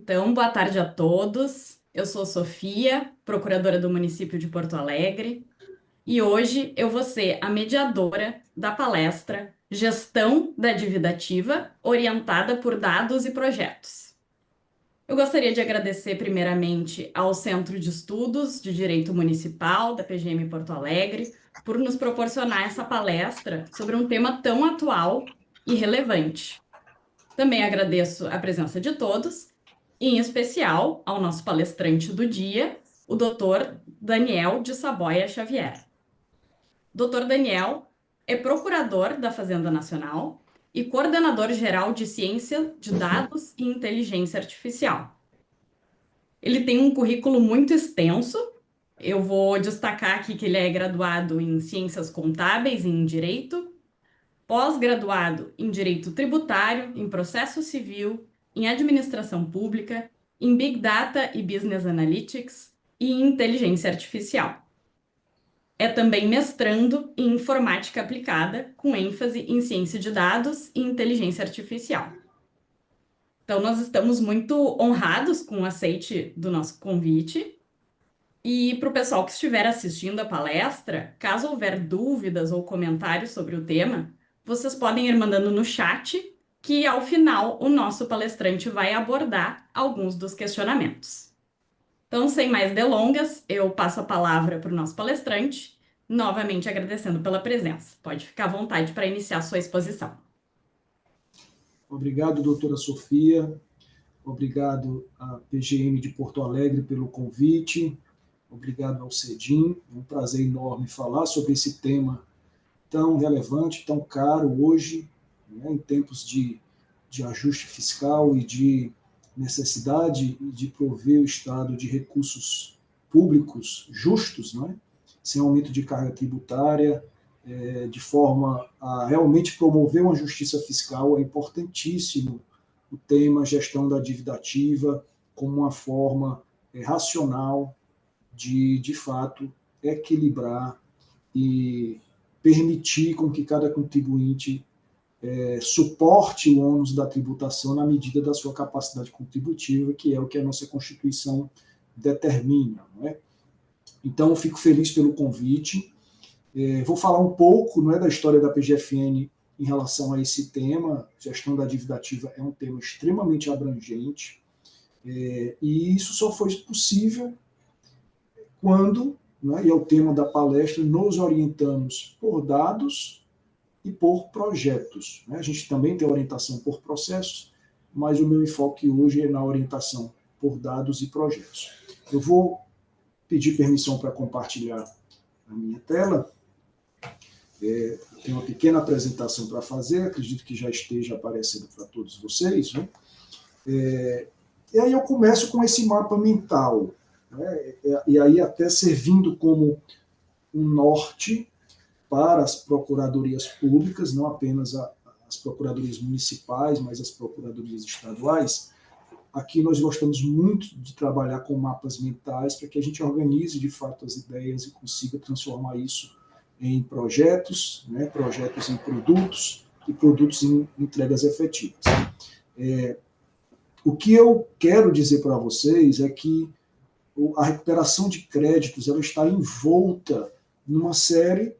Então, boa tarde a todos. Eu sou Sofia, procuradora do município de Porto Alegre, e hoje eu vou ser a mediadora da palestra Gestão da Dívida Ativa, orientada por dados e projetos. Eu gostaria de agradecer primeiramente ao Centro de Estudos de Direito Municipal da PGM Porto Alegre por nos proporcionar essa palestra sobre um tema tão atual e relevante. Também agradeço a presença de todos, e em especial ao nosso palestrante do dia, o Dr. Daniel de Saboia Xavier. Dr. Daniel é procurador da Fazenda Nacional e coordenador geral de Ciência de Dados e Inteligência Artificial. Ele tem um currículo muito extenso. Eu vou destacar aqui que ele é graduado em Ciências Contábeis e em Direito, pós-graduado em Direito Tributário, em Processo Civil, em Administração Pública, em Big Data e Business Analytics e em Inteligência Artificial. É também mestrando em Informática Aplicada, com ênfase em Ciência de Dados e Inteligência Artificial. Então, nós estamos muito honrados com o aceite do nosso convite. E para o pessoal que estiver assistindo a palestra, caso houver dúvidas ou comentários sobre o tema, vocês podem ir mandando no chat, que ao final o nosso palestrante vai abordar alguns dos questionamentos. Então, sem mais delongas, eu passo a palavra para o nosso palestrante, novamente agradecendo pela presença. Pode ficar à vontade para iniciar a sua exposição. Obrigado, doutora Sofia. Obrigado à PGM de Porto Alegre pelo convite. Obrigado ao CEDIM. É um prazer enorme falar sobre esse tema tão relevante, tão caro hoje, né, em tempos de ajuste fiscal e de necessidade de prover o Estado de recursos públicos justos, né, sem aumento de carga tributária, de forma a realmente promover uma justiça fiscal. É importantíssimo o tema gestão da dívida ativa como uma forma racional de fato, equilibrar e permitir com que cada contribuinte suporte o ônus da tributação na medida da sua capacidade contributiva, que é o que a nossa Constituição determina. Não é? Então, eu fico feliz pelo convite. Vou falar um pouco, não é, da história da PGFN em relação a esse tema. Gestão da dívida ativa é um tema extremamente abrangente, e isso só foi possível quando, né, e é o tema da palestra, nos orientamos por dados e por projetos. Né? A gente também tem orientação por processos, mas o meu enfoque hoje é na orientação por dados e projetos. Eu vou pedir permissão para compartilhar a minha tela. Tenho uma pequena apresentação para fazer, acredito que já esteja aparecendo para todos vocês. Né? E aí eu começo com esse mapa mental, né? E aí até servindo como um norte para as procuradorias públicas, não apenas as procuradorias municipais, mas as procuradorias estaduais. Aqui nós gostamos muito de trabalhar com mapas mentais para que a gente organize de fato as ideias e consiga transformar isso em projetos, né, projetos em produtos e produtos em entregas efetivas. O que eu quero dizer para vocês é que a recuperação de créditos ela está envolta numa série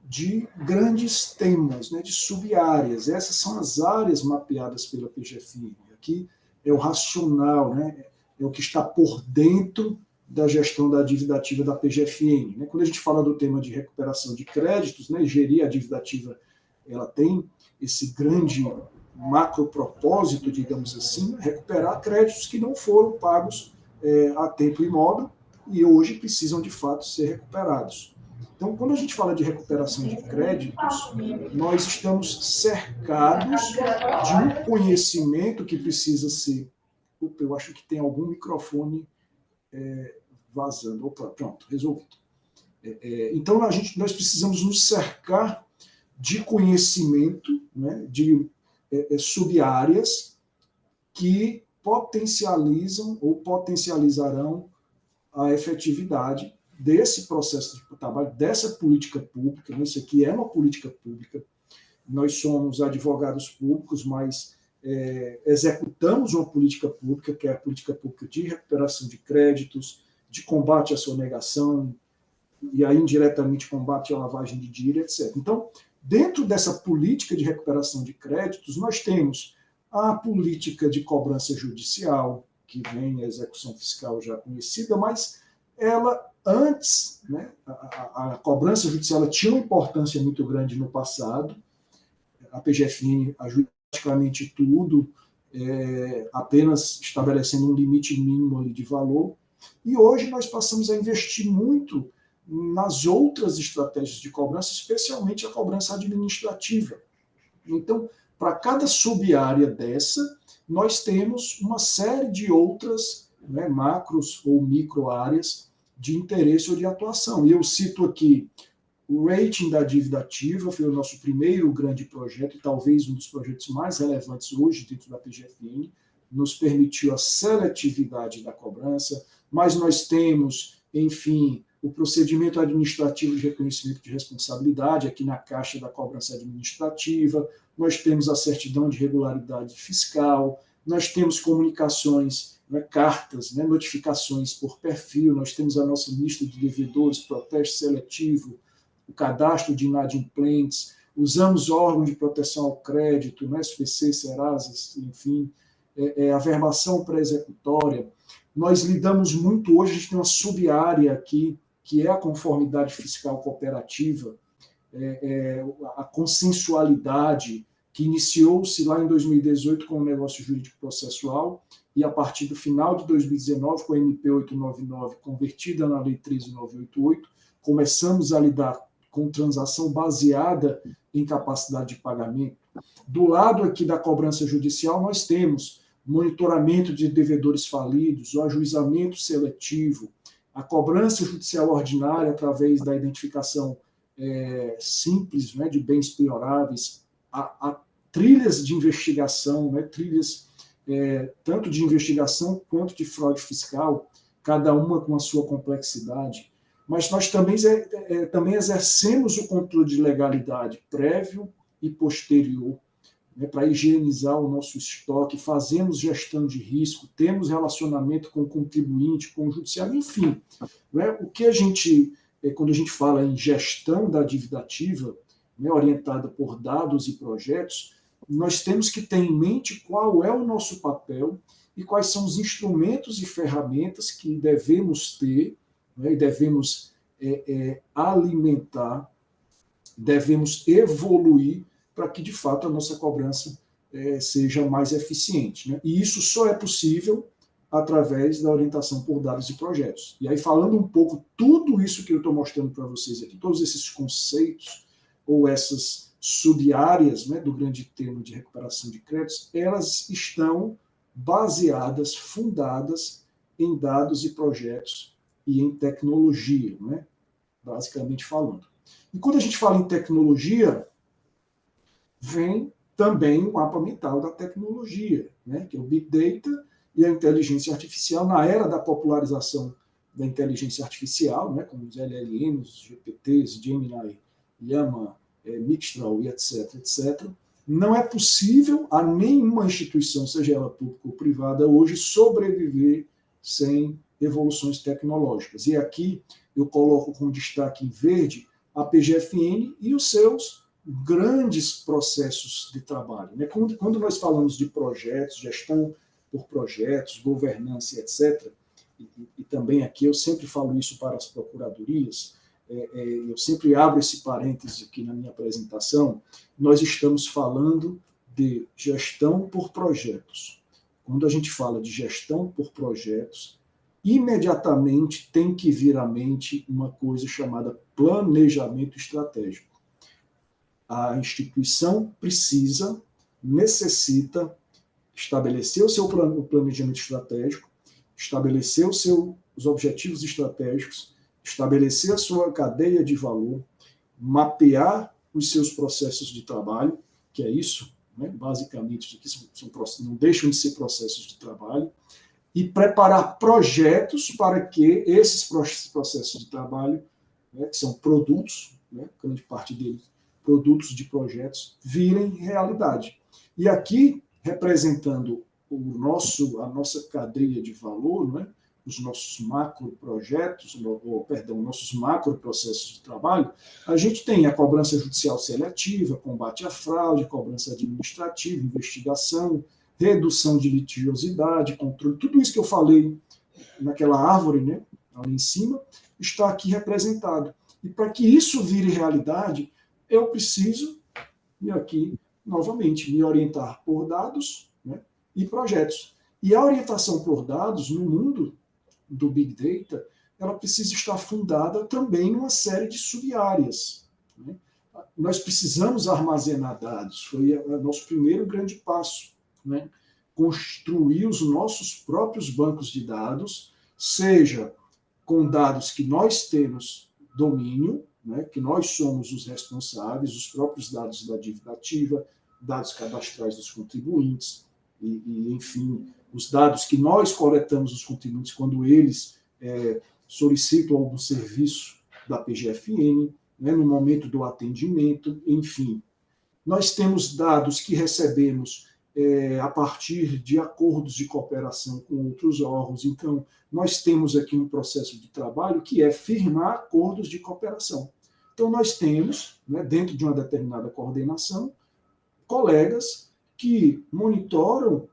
de grandes temas, né, de sub-áreas. Essas são as áreas mapeadas pela PGFN. Aqui é o racional, né, é o que está por dentro da gestão da dívida ativa da PGFN. Né? Quando a gente fala do tema de recuperação de créditos, né, gerir a dívida ativa, ela tem esse grande macro propósito, digamos assim, recuperar créditos que não foram pagos a tempo e modo e hoje precisam de fato ser recuperados. Então, quando a gente fala de recuperação de créditos, nós estamos cercados de um conhecimento que precisa ser... Opa, eu acho que tem algum microfone vazando. Opa, pronto, resolvido. Então, nós precisamos nos cercar de conhecimento, né, de sub-áreas que potencializam ou potencializarão a efetividade desse processo de trabalho, dessa política pública. Isso aqui é uma política pública. Nós somos advogados públicos, mas executamos uma política pública, que é a política pública de recuperação de créditos, de combate à sonegação, e aí indiretamente combate à lavagem de dinheiro, etc. Então, dentro dessa política de recuperação de créditos, nós temos a política de cobrança judicial, que vem a execução fiscal já conhecida, mas ela antes, né, a cobrança judicial ela tinha uma importância muito grande no passado, a PGFN ajuda praticamente tudo, apenas estabelecendo um limite mínimo ali de valor, e hoje nós passamos a investir muito nas outras estratégias de cobrança, especialmente a cobrança administrativa. Então, para cada sub-área dessa, nós temos uma série de outras, né, macros ou micro-áreas de interesse ou de atuação. E eu cito aqui o rating da dívida ativa, foi o nosso primeiro grande projeto, e talvez um dos projetos mais relevantes hoje dentro da PGFN, nos permitiu a seletividade da cobrança, mas nós temos, enfim, o procedimento administrativo de reconhecimento de responsabilidade, aqui na caixa da cobrança administrativa, nós temos a certidão de regularidade fiscal, nós temos comunicações, né, cartas, né, notificações por perfil, nós temos a nossa lista de devedores, protesto seletivo, o cadastro de inadimplentes, usamos órgãos de proteção ao crédito, né, SPC, Serasa, enfim, a verbação pré-executória. Nós lidamos muito hoje, a gente tem uma sub-área aqui, que é a conformidade fiscal cooperativa, a consensualidade, que iniciou-se lá em 2018 com o negócio jurídico processual, e a partir do final de 2019, com a MP 899 convertida na Lei 13.988, começamos a lidar com transação baseada em capacidade de pagamento. Do lado aqui da cobrança judicial, nós temos monitoramento de devedores falidos, o ajuizamento seletivo, a cobrança judicial ordinária através da identificação simples, né, de bens penhoráveis, a trilhas de investigação, né, trilhas tanto de investigação quanto de fraude fiscal, cada uma com a sua complexidade. Mas nós também exercemos o controle de legalidade prévio e posterior, né, para higienizar o nosso estoque, fazemos gestão de risco, temos relacionamento com o contribuinte, com o judiciário, enfim. Né, o que a gente, quando a gente fala em gestão da dívida ativa, né, orientada por dados e projetos, nós temos que ter em mente qual é o nosso papel e quais são os instrumentos e ferramentas que devemos ter, né, e devemos alimentar, devemos evoluir para que, de fato, a nossa cobrança seja mais eficiente. Né? E isso só é possível através da orientação por dados e projetos. E aí, falando um pouco, tudo isso que eu estou mostrando para vocês aqui, todos esses conceitos ou essas sub-áreas, né, do grande tema de recuperação de créditos, elas estão baseadas, fundadas em dados e projetos e em tecnologia, né, basicamente falando. E quando a gente fala em tecnologia, vem também o mapa mental da tecnologia, né, que é o Big Data e a inteligência artificial, na era da popularização da inteligência artificial, né, como os LLMs, GPTs, Gemini, Llama, Mistral e etc., etc., não é possível a nenhuma instituição, seja ela pública ou privada, hoje sobreviver sem evoluções tecnológicas. E aqui eu coloco com destaque em verde a PGFN e os seus grandes processos de trabalho. Né? Quando nós falamos de projetos, gestão por projetos, governança, etc., e também aqui eu sempre falo isso para as procuradorias, eu sempre abro esse parêntese aqui na minha apresentação, nós estamos falando de gestão por projetos. Quando a gente fala de gestão por projetos, imediatamente tem que vir à mente uma coisa chamada planejamento estratégico. A instituição necessita estabelecer o seu planejamento estratégico, estabelecer os objetivos estratégicos, estabelecer a sua cadeia de valor, mapear os seus processos de trabalho, que é isso, né? Basicamente, não deixam de ser processos de trabalho, e preparar projetos para que esses processos de trabalho, né, que são produtos, né, grande parte deles, produtos de projetos, virem realidade. E aqui, representando a nossa cadeia de valor, não é? Os nossos macroprojetos, nossos macroprocessos de trabalho, a gente tem a cobrança judicial seletiva, combate à fraude, cobrança administrativa, investigação, redução de litigiosidade, controle, tudo isso que eu falei naquela árvore, né, ali em cima, está aqui representado. E para que isso vire realidade, eu preciso, e aqui, novamente, me orientar por dados, né, e projetos. E a orientação por dados, no mundo do Big Data, ela precisa estar fundada também numa série de sub-áreas. Né? Nós precisamos armazenar dados, foi o nosso primeiro grande passo. Né? Construir os nossos próprios bancos de dados, seja com dados que nós temos domínio, né? Que nós somos os responsáveis, os próprios dados da dívida ativa, dados cadastrais dos contribuintes, enfim, os dados que nós coletamos dos contribuintes quando eles solicitam algum serviço da PGFN, né, no momento do atendimento, enfim. Nós temos dados que recebemos a partir de acordos de cooperação com outros órgãos. Então, nós temos aqui um processo de trabalho que é firmar acordos de cooperação. Então, nós temos, né, dentro de uma determinada coordenação, colegas que monitoram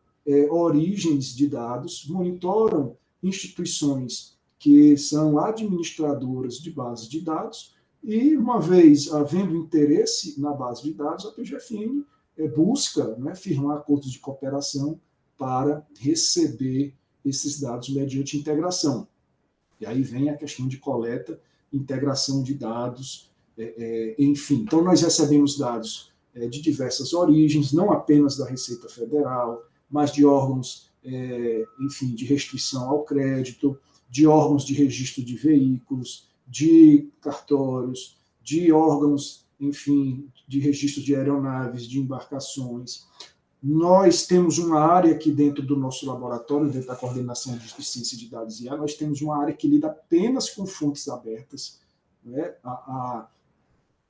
origens de dados, monitoram instituições que são administradoras de bases de dados, e uma vez havendo interesse na base de dados, a PGFN busca, né, firmar acordos de cooperação para receber esses dados mediante integração. E aí vem a questão de coleta, integração de dados, enfim. Então, nós recebemos dados de diversas origens, não apenas da Receita Federal, mas de órgãos, enfim, de restrição ao crédito, de órgãos de registro de veículos, de cartórios, de órgãos, enfim, de registro de aeronaves, de embarcações. Nós temos uma área aqui dentro do nosso laboratório, dentro da coordenação de ciência de dados e IA, nós temos uma área que lida apenas com fontes abertas, né?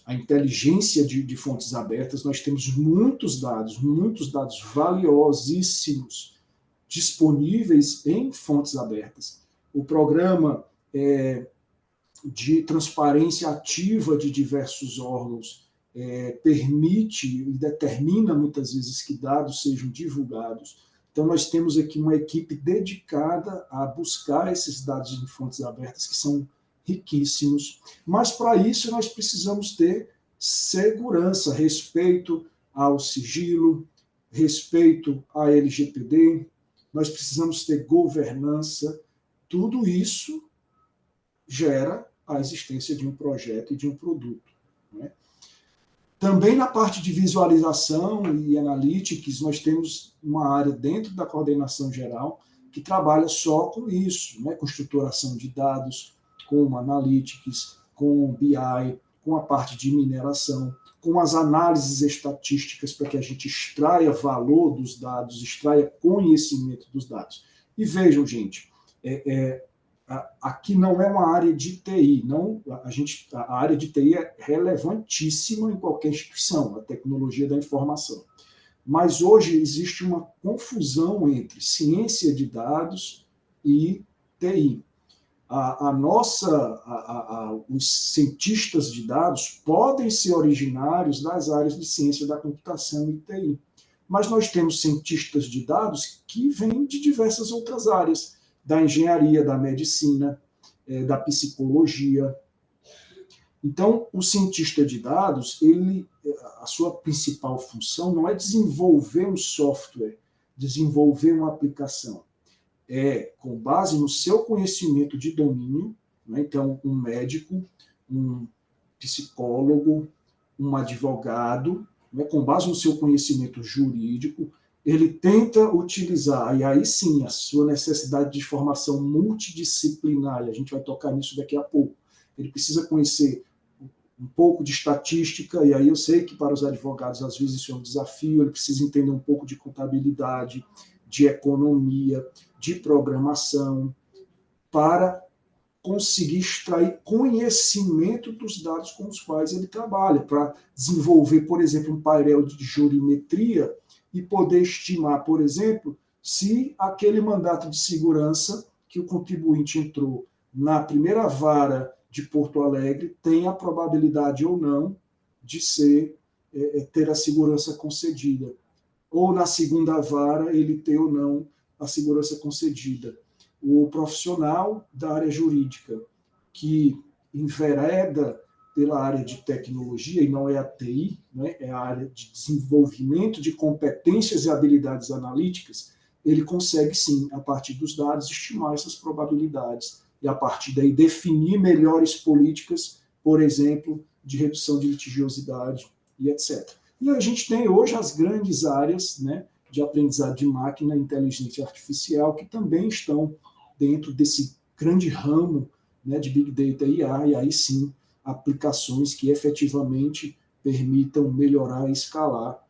A inteligência de fontes abertas, nós temos muitos dados valiosíssimos disponíveis em fontes abertas. O programa de transparência ativa de diversos órgãos permite e determina muitas vezes que dados sejam divulgados. Então, nós temos aqui uma equipe dedicada a buscar esses dados em fontes abertas, que são riquíssimos, mas para isso nós precisamos ter segurança, respeito ao sigilo, respeito à LGPD, nós precisamos ter governança. Tudo isso gera a existência de um projeto e de um produto. Né? Também na parte de visualização e analytics, nós temos uma área dentro da coordenação geral que trabalha só com isso, né? Com estruturação de dados, com analytics, com BI, com a parte de mineração, com as análises estatísticas para que a gente extraia valor dos dados, extraia conhecimento dos dados. E vejam, gente, aqui não é uma área de TI, não, a área de TI é relevantíssima em qualquer instituição, a tecnologia da informação. Mas hoje existe uma confusão entre ciência de dados e TI. Os cientistas de dados podem ser originários das áreas de ciência da computação e TI, mas nós temos cientistas de dados que vêm de diversas outras áreas, da engenharia, da medicina, da psicologia. Então, o cientista de dados, a sua principal função não é desenvolver um software, desenvolver uma aplicação. Com base no seu conhecimento de domínio, né? Então, um médico, um psicólogo, um advogado, né? Com base no seu conhecimento jurídico, ele tenta utilizar, e aí sim, a sua necessidade de formação multidisciplinar, e a gente vai tocar nisso daqui a pouco. Ele precisa conhecer um pouco de estatística, e aí eu sei que para os advogados às vezes isso é um desafio, ele precisa entender um pouco de contabilidade, de economia, de programação, para conseguir extrair conhecimento dos dados com os quais ele trabalha, para desenvolver, por exemplo, um painel de jurimetria e poder estimar, por exemplo, se aquele mandato de segurança que o contribuinte entrou na primeira vara de Porto Alegre tem a probabilidade ou não de ter a segurança concedida, ou na segunda vara ele ter ou não a segurança concedida. O profissional da área jurídica que envereda pela área de tecnologia, e não é a TI, né, é a área de desenvolvimento de competências e habilidades analíticas, ele consegue sim, a partir dos dados, estimar essas probabilidades e a partir daí definir melhores políticas, por exemplo, de redução de litigiosidade e etc. E a gente tem hoje as grandes áreas, né, de aprendizado de máquina e inteligência artificial que também estão dentro desse grande ramo, né, de Big Data e IA, e aí sim aplicações que efetivamente permitam melhorar e escalar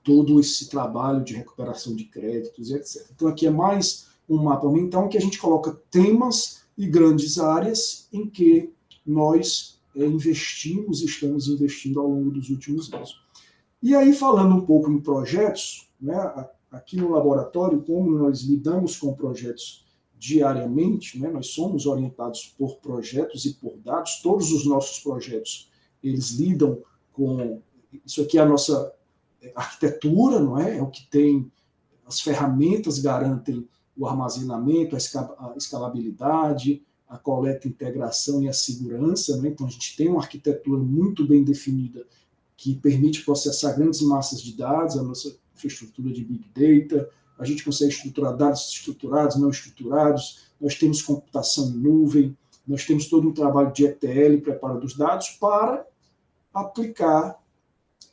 todo esse trabalho de recuperação de créditos e etc. Então aqui é mais um mapa mental que a gente coloca temas e grandes áreas em que nós investimos e estamos investindo ao longo dos últimos anos. E aí, falando um pouco em projetos, né, aqui no laboratório, como nós lidamos com projetos diariamente, né, nós somos orientados por projetos e por dados, todos os nossos projetos, eles lidam com, isso aqui é a nossa arquitetura, não é? É o que tem, as ferramentas garantem o armazenamento, a escalabilidade, a coleta, a integração e a segurança, né? Então a gente tem uma arquitetura muito bem definida que permite processar grandes massas de dados, a nossa infraestrutura de Big Data, a gente consegue estruturar dados estruturados, não estruturados, nós temos computação em nuvem, nós temos todo um trabalho de ETL, preparo dos dados, para aplicar,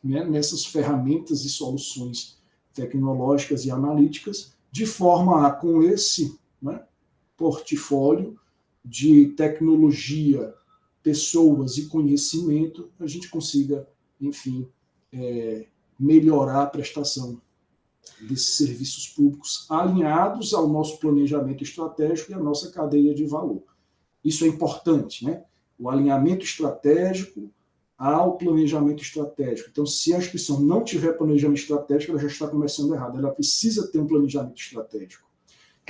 né, nessas ferramentas e soluções tecnológicas e analíticas, de forma a, com esse, né, portfólio de tecnologia, pessoas e conhecimento, a gente consiga, enfim, melhorar a prestação desses serviços públicos alinhados ao nosso planejamento estratégico e à nossa cadeia de valor. Isso é importante, né? O alinhamento estratégico ao planejamento estratégico. Então, se a instituição não tiver planejamento estratégico, ela já está começando errado. Ela precisa ter um planejamento estratégico.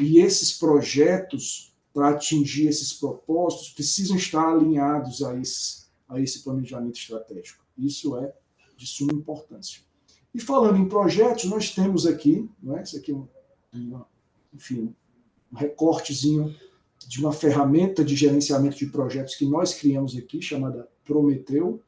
E esses projetos, para atingir esses propósitos, precisam estar alinhados a esse planejamento estratégico. Isso é de suma importância. E falando em projetos, nós temos aqui, né, isso aqui enfim, um recortezinho de uma ferramenta de gerenciamento de projetos que nós criamos aqui, chamada Prometeu,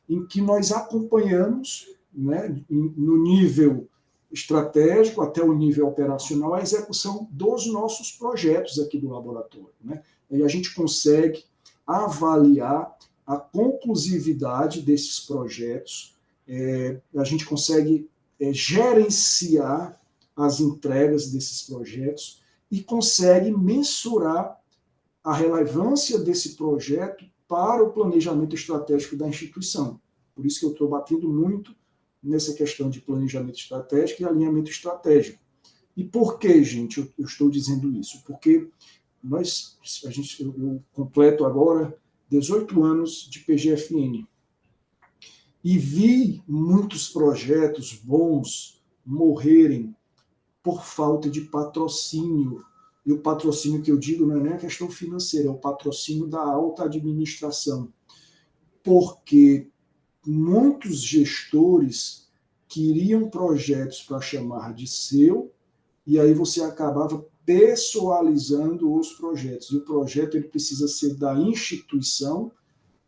em que nós acompanhamos, né, no nível estratégico até o nível operacional a execução dos nossos projetos aqui do laboratório, né? E a gente consegue avaliar a conclusividade desses projetos, a gente consegue gerenciar as entregas desses projetos e consegue mensurar a relevância desse projeto para o planejamento estratégico da instituição. Por isso que eu estou batendo muito nessa questão de planejamento estratégico e alinhamento estratégico. E por que, gente, eu estou dizendo isso? Porque eu completo agora 18 anos de PGFN e vi muitos projetos bons morrerem por falta de patrocínio. E o patrocínio que eu digo não é nem a questão financeira, é o patrocínio da alta administração. Porque muitos gestores queriam projetos para chamar de seu, e aí você acabava pessoalizando os projetos. E o projeto ele precisa ser da instituição,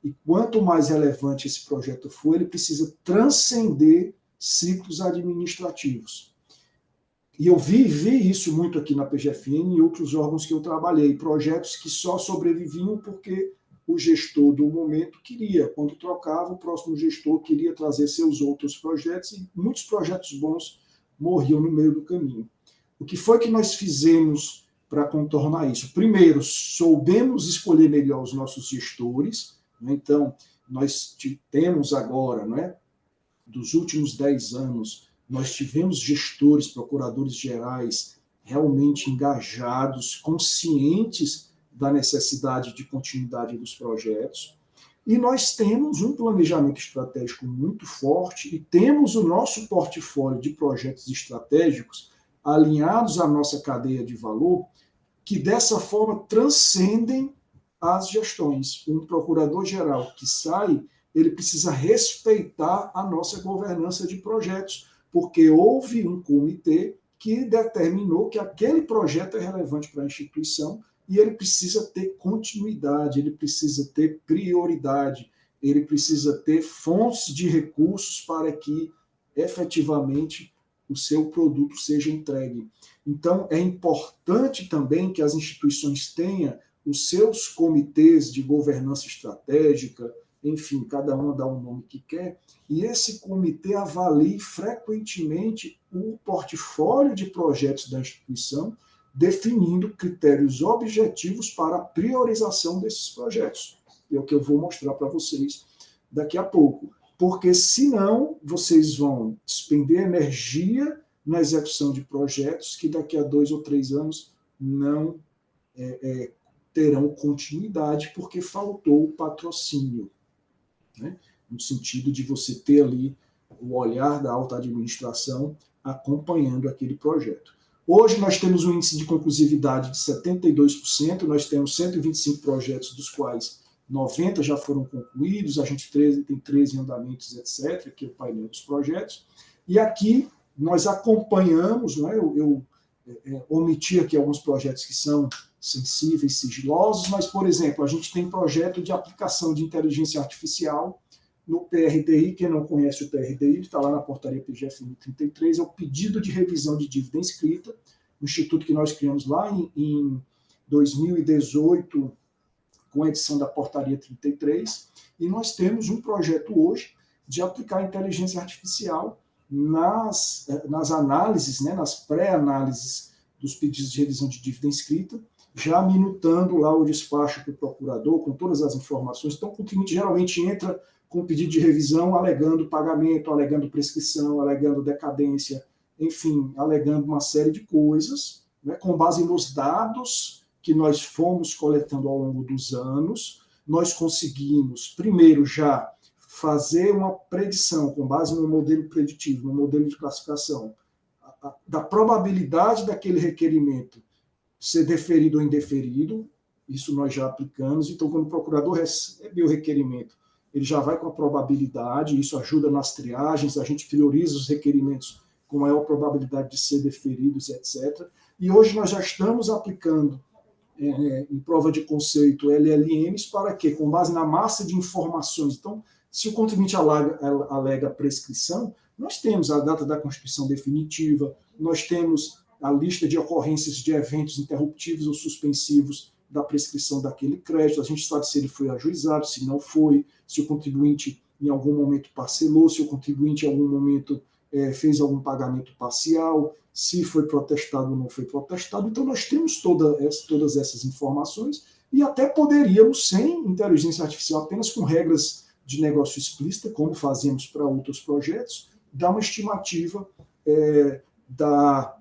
e quanto mais relevante esse projeto for, ele precisa transcender ciclos administrativos. E eu vi isso muito aqui na PGFN e outros órgãos que eu trabalhei, projetos que só sobreviviam porque o gestor do momento queria. Quando trocava, o próximo gestor queria trazer seus outros projetos e muitos projetos bons morriam no meio do caminho. O que foi que nós fizemos para contornar isso? Primeiro, soubemos escolher melhor os nossos gestores, né? Então, nós temos agora, né, dos últimos 10 anos, nós tivemos gestores, procuradores gerais realmente engajados, conscientes da necessidade de continuidade dos projetos. E nós temos um planejamento estratégico muito forte e temos o nosso portfólio de projetos estratégicos alinhados à nossa cadeia de valor, que dessa forma transcendem as gestões. Um procurador-geral que sai, ele precisa respeitar a nossa governança de projetos, porque houve um comitê que determinou que aquele projeto é relevante para a instituição e ele precisa ter continuidade, ele precisa ter prioridade, ele precisa ter fontes de recursos para que efetivamente o seu produto seja entregue. Então, é importante também que as instituições tenham os seus comitês de governança estratégica, enfim, cada um dá o nome que quer, e esse comitê avalie frequentemente o portfólio de projetos da instituição, definindo critérios objetivos para a priorização desses projetos. É o que eu vou mostrar para vocês daqui a pouco. Porque, senão, vocês vão despender energia na execução de projetos que daqui a 2 ou 3 anos não terão continuidade porque faltou o patrocínio, né? No sentido de você ter ali o olhar da alta administração acompanhando aquele projeto. Hoje nós temos um índice de conclusividade de 72%, nós temos 125 projetos, dos quais 90 já foram concluídos, a gente tem 13 andamentos, etc., que é o painel dos projetos. E aqui nós acompanhamos, né, eu omiti aqui alguns projetos que são sensíveis, sigilosos, mas, por exemplo, a gente tem projeto de aplicação de inteligência artificial no PRDI. Quem não conhece o PRDI, está lá na portaria PGF 33, é o pedido de revisão de dívida inscrita, um instituto que nós criamos lá em 2018, com a edição da portaria 33, e nós temos um projeto hoje de aplicar inteligência artificial nas análises, né, nas pré-análises dos pedidos de revisão de dívida inscrita, já minutando lá o despacho para o procurador, com todas as informações. Então, o contribuinte geralmente entra com pedido de revisão alegando pagamento, alegando prescrição, alegando decadência, enfim, alegando uma série de coisas, né, com base nos dados que nós fomos coletando ao longo dos anos. Nós conseguimos, primeiro, já fazer uma predição com base no modelo preditivo, no modelo de classificação, da probabilidade daquele requerimento ser deferido ou indeferido. Isso nós já aplicamos. Então, quando o procurador recebe o requerimento, ele já vai com a probabilidade, isso ajuda nas triagens, a gente prioriza os requerimentos com maior probabilidade de ser deferidos, etc. E hoje nós já estamos aplicando em prova de conceito LLMs para quê? Com base na massa de informações. Então, se o contribuinte alega prescrição, nós temos a data da constituição definitiva, nós temos a lista de ocorrências de eventos interruptivos ou suspensivos da prescrição daquele crédito, a gente sabe se ele foi ajuizado, se não foi, se o contribuinte em algum momento parcelou, se o contribuinte em algum momento fez algum pagamento parcial, se foi protestado ou não foi protestado. Então, nós temos todas essas informações e até poderíamos, sem inteligência artificial, apenas com regras de negócio explícita, como fazemos para outros projetos, dar uma estimativa da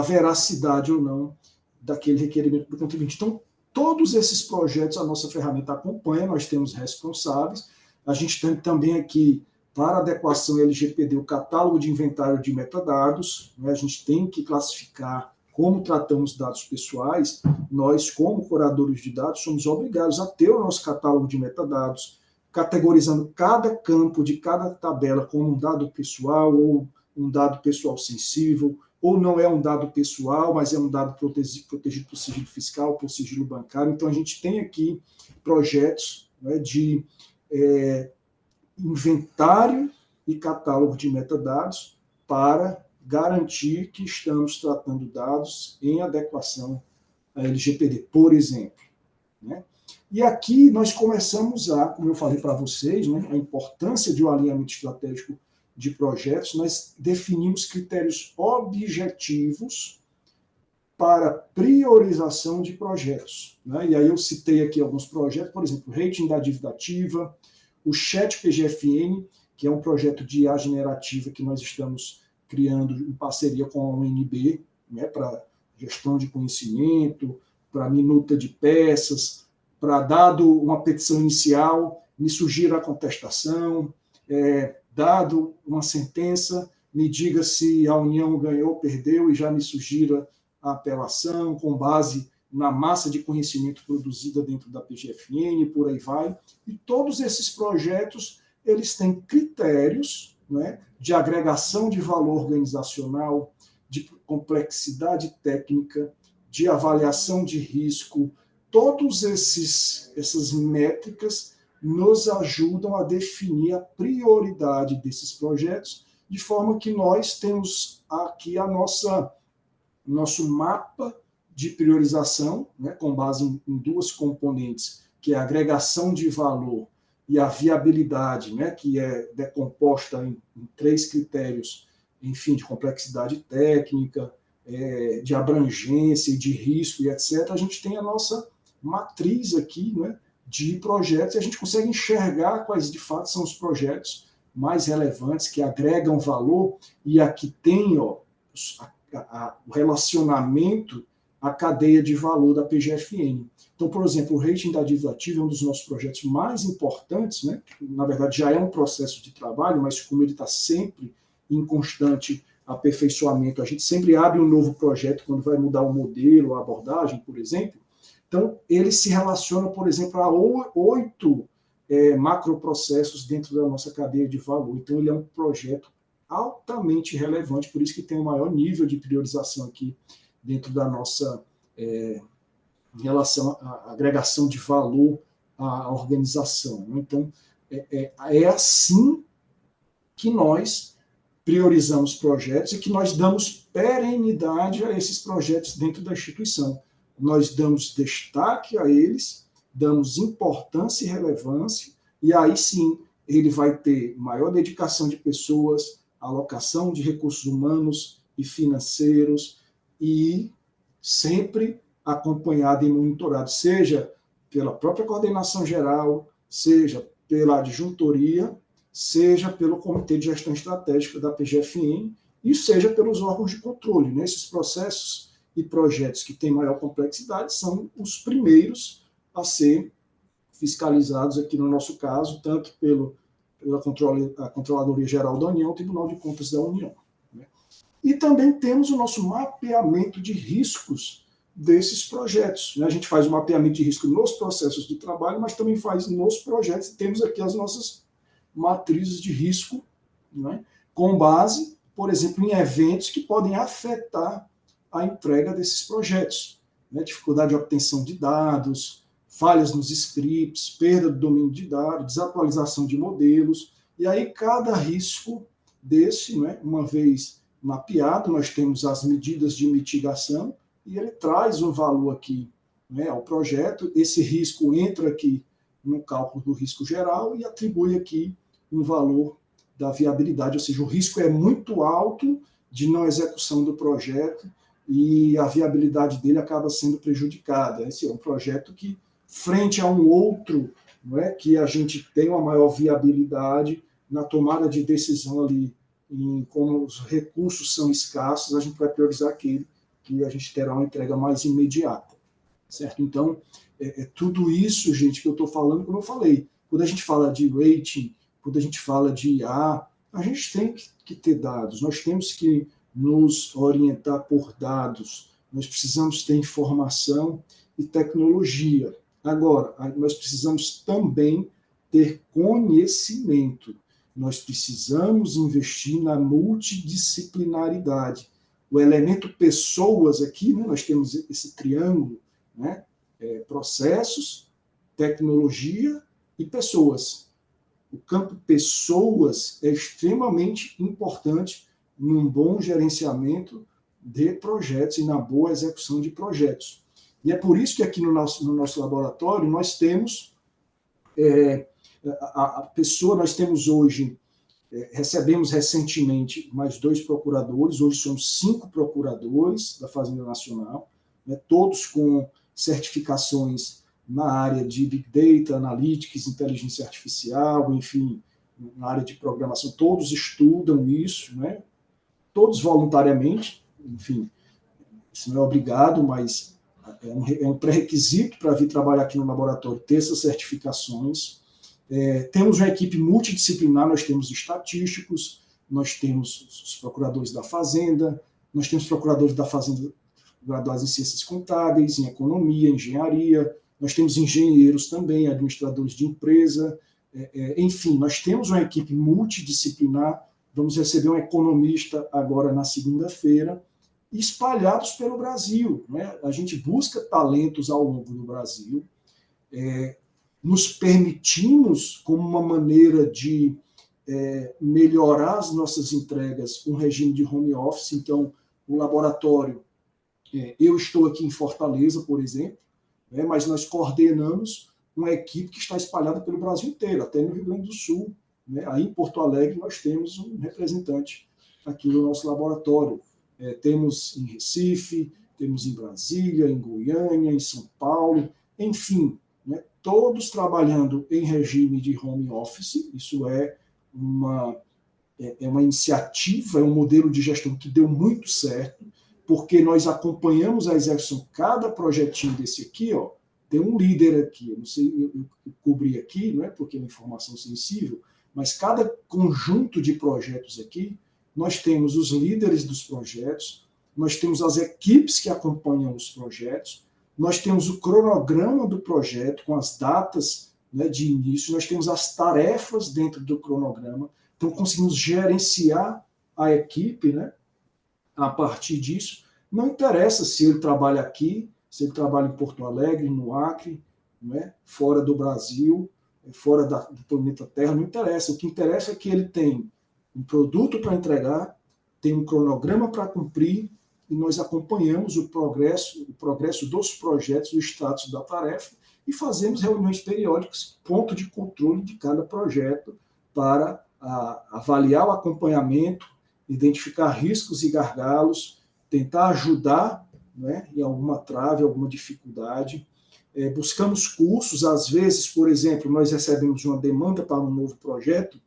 veracidade ou não daquele requerimento do contribuinte. Então, todos esses projetos a nossa ferramenta acompanha, nós temos responsáveis, a gente tem também aqui, para adequação LGPD, o catálogo de inventário de metadados, né? A gente tem que classificar como tratamos dados pessoais. Nós, como curadores de dados, somos obrigados a ter o nosso catálogo de metadados, categorizando cada campo de cada tabela como um dado pessoal ou um dado pessoal sensível, ou não é um dado pessoal, mas é um dado protegido por sigilo fiscal, por sigilo bancário. Então, a gente tem aqui projetos, né, de inventário e catálogo de metadados para garantir que estamos tratando dados em adequação à LGPD, por exemplo, né? E aqui nós começamos como eu falei para vocês, né, a importância de um alinhamento estratégico de projetos. Nós definimos critérios objetivos para priorização de projetos, né? E aí eu citei aqui alguns projetos, por exemplo, o rating da dívida ativa, o Chat PGFN, que é um projeto de IA generativa que nós estamos criando em parceria com a UNB, né, para gestão de conhecimento, para minuta de peças, para, dado uma petição inicial, me sugira a contestação, dado uma sentença, me diga se a União ganhou ou perdeu e já me sugira a apelação com base na massa de conhecimento produzida dentro da PGFN, por aí vai. E todos esses projetos, eles têm critérios, né, de agregação de valor organizacional, de complexidade técnica, de avaliação de risco. Todas essas métricas nos ajudam a definir a prioridade desses projetos, de forma que nós temos aqui nosso mapa de priorização, né, com base em duas componentes, que é a agregação de valor e a viabilidade, né, que é decomposta em três critérios, enfim, de complexidade técnica, de abrangência e de risco e etc. A gente tem a nossa matriz aqui, né, de projetos e a gente consegue enxergar quais de fato são os projetos mais relevantes, que agregam valor e aqui tem o relacionamento à cadeia de valor da PGFN. Então, por exemplo, o rating da dívida ativa é um dos nossos projetos mais importantes, né? Na verdade, já é um processo de trabalho, mas como ele está sempre em constante aperfeiçoamento, a gente sempre abre um novo projeto quando vai mudar o modelo, a abordagem, por exemplo. Então, ele se relaciona, por exemplo, a 8 macroprocessos dentro da nossa cadeia de valor. Então, ele é um projeto altamente relevante, por isso que tem o maior nível de priorização aqui dentro da nossa em relação à agregação de valor à organização. Então, é assim que nós priorizamos projetos e que nós damos perenidade a esses projetos dentro da instituição. Nós damos destaque a eles, damos importância e relevância, e aí sim ele vai ter maior dedicação de pessoas, alocação de recursos humanos e financeiros, e sempre acompanhado e monitorado, seja pela própria coordenação geral, seja pela adjuntoria, seja pelo Comitê de Gestão Estratégica da PGFN, e seja pelos órgãos de controle. Né? Esses processos e projetos que têm maior complexidade são os primeiros a ser fiscalizados aqui no nosso caso, tanto pela Controladoria Geral da União, Tribunal de Contas da União. Né? E também temos o nosso mapeamento de riscos desses projetos. Né? A gente faz o mapeamento de risco nos processos de trabalho, mas também faz nos projetos. Temos aqui as nossas matrizes de risco, né? Com base, por exemplo, em eventos que podem afetar a entrega desses projetos. Né? Dificuldade de obtenção de dados, falhas nos scripts, perda do domínio de dados, desatualização de modelos. E aí cada risco desse, né, uma vez mapeado, nós temos as medidas de mitigação e ele traz um valor aqui, né, ao projeto. Esse risco entra aqui no cálculo do risco geral e atribui aqui um valor da viabilidade, ou seja, o risco é muito alto de não execução do projeto e a viabilidade dele acaba sendo prejudicada. Esse é um projeto que, frente a um outro, não é, que a gente tem uma maior viabilidade na tomada de decisão ali, como os recursos são escassos, a gente vai priorizar aquele que a gente terá uma entrega mais imediata. Certo? Então, tudo isso, gente, que eu estou falando, como eu falei, quando a gente fala de rating, quando a gente fala de IA, a gente tem que ter dados, nós temos que nos orientar por dados, nós precisamos ter informação e tecnologia. Agora, nós precisamos também ter conhecimento, nós precisamos investir na multidisciplinaridade. O elemento pessoas aqui, né, nós temos esse triângulo, né, processos, tecnologia e pessoas. O campo pessoas é extremamente importante num bom gerenciamento de projetos e na boa execução de projetos. E é por isso que aqui no nosso laboratório nós temos a pessoa, nós temos hoje, recebemos recentemente mais 2 procuradores, hoje somos 5 procuradores da Fazenda Nacional, né, todos com certificações na área de Big Data, Analytics, Inteligência Artificial, enfim, na área de programação, todos estudam isso, né? Todos voluntariamente, enfim, isso não é obrigado, mas é um pré-requisito para vir trabalhar aqui no laboratório, ter essas certificações. Temos uma equipe multidisciplinar, nós temos estatísticos, nós temos os procuradores da Fazenda, nós temos procuradores da Fazenda graduados em ciências contábeis, em economia, engenharia, nós temos engenheiros também, administradores de empresa, enfim, nós temos uma equipe multidisciplinar, vamos receber um economista agora na segunda-feira, espalhados pelo Brasil. Né? A gente busca talentos ao longo do Brasil, nos permitimos, como uma maneira de melhorar as nossas entregas, um regime de home office. Então, o laboratório, eu estou aqui em Fortaleza, por exemplo, né, mas nós coordenamos uma equipe que está espalhada pelo Brasil inteiro, até no Rio Grande do Sul. Né? Aí em Porto Alegre nós temos um representante aqui no nosso laboratório. Temos em Recife, temos em Brasília, em Goiânia, em São Paulo, enfim, né, todos trabalhando em regime de home office. Isso é uma iniciativa, é um modelo de gestão que deu muito certo, porque nós acompanhamos a execução. Cada projetinho desse aqui, ó, tem um líder aqui, eu não sei, eu cobri aqui, não é porque é uma informação sensível, mas cada conjunto de projetos aqui, nós temos os líderes dos projetos, nós temos as equipes que acompanham os projetos, nós temos o cronograma do projeto com as datas, né, de início, nós temos as tarefas dentro do cronograma, então conseguimos gerenciar a equipe, né, a partir disso. Não interessa se ele trabalha aqui, se ele trabalha em Porto Alegre, no Acre, né, fora do Brasil, fora do planeta Terra, não interessa. O que interessa é que ele tem um produto para entregar, tem um cronograma para cumprir, e nós acompanhamos o progresso dos projetos, o status da tarefa, e fazemos reuniões periódicas, ponto de controle de cada projeto, para avaliar o acompanhamento, identificar riscos e gargalos, tentar ajudar, né, em alguma trave, alguma dificuldade. Buscamos cursos, às vezes, por exemplo, nós recebemos uma demanda para um novo projeto,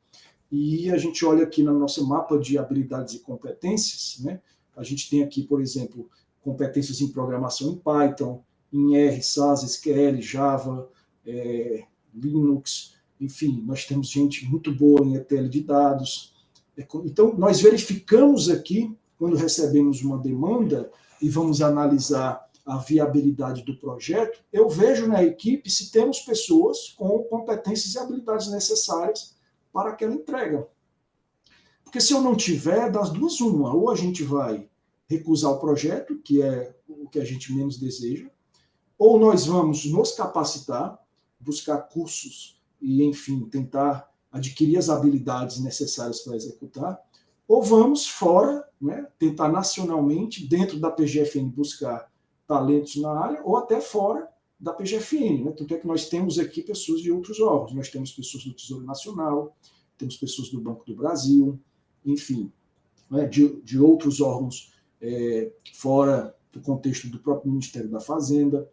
e a gente olha aqui no nosso mapa de habilidades e competências, né? A gente tem aqui, por exemplo, competências em programação em Python, em R, SAS, SQL, Java, Linux, enfim, nós temos gente muito boa em ETL de dados. Então, nós verificamos aqui, quando recebemos uma demanda e vamos analisar a viabilidade do projeto, eu vejo na equipe se temos pessoas com competências e habilidades necessárias para aquela entrega. Porque se eu não tiver, das duas uma, ou a gente vai recusar o projeto, que é o que a gente menos deseja, ou nós vamos nos capacitar, buscar cursos e, enfim, tentar adquirir as habilidades necessárias para executar, ou vamos fora, né, tentar nacionalmente, dentro da PGFN, buscar talentos na área, ou até fora da PGFN. Né? Tanto é que nós temos aqui pessoas de outros órgãos, nós temos pessoas do Tesouro Nacional, temos pessoas do Banco do Brasil, enfim, né, de outros órgãos fora do contexto do próprio Ministério da Fazenda.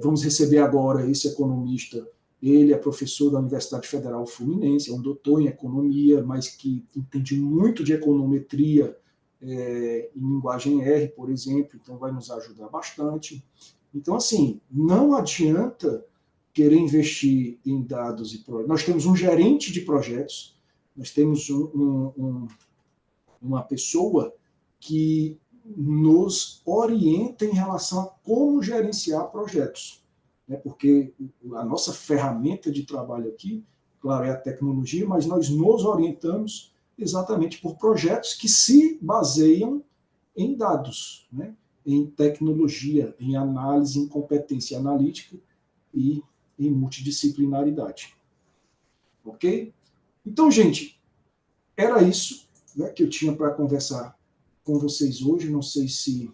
Vamos receber agora esse economista, ele é professor da Universidade Federal Fluminense, é um doutor em economia, mas que entende muito de econometria em linguagem R, por exemplo, então vai nos ajudar bastante. Então, assim, não adianta querer investir em dados e projetos. Nós temos um gerente de projetos, nós temos uma pessoa que nos orienta em relação a como gerenciar projetos. Né? Porque a nossa ferramenta de trabalho aqui, claro, é a tecnologia, mas nós nos orientamos exatamente por projetos que se baseiam em dados, né? Em tecnologia, em análise, em competência analítica e em multidisciplinaridade. Ok? Então, gente, era isso, né, que eu tinha para conversar com vocês hoje. Não sei se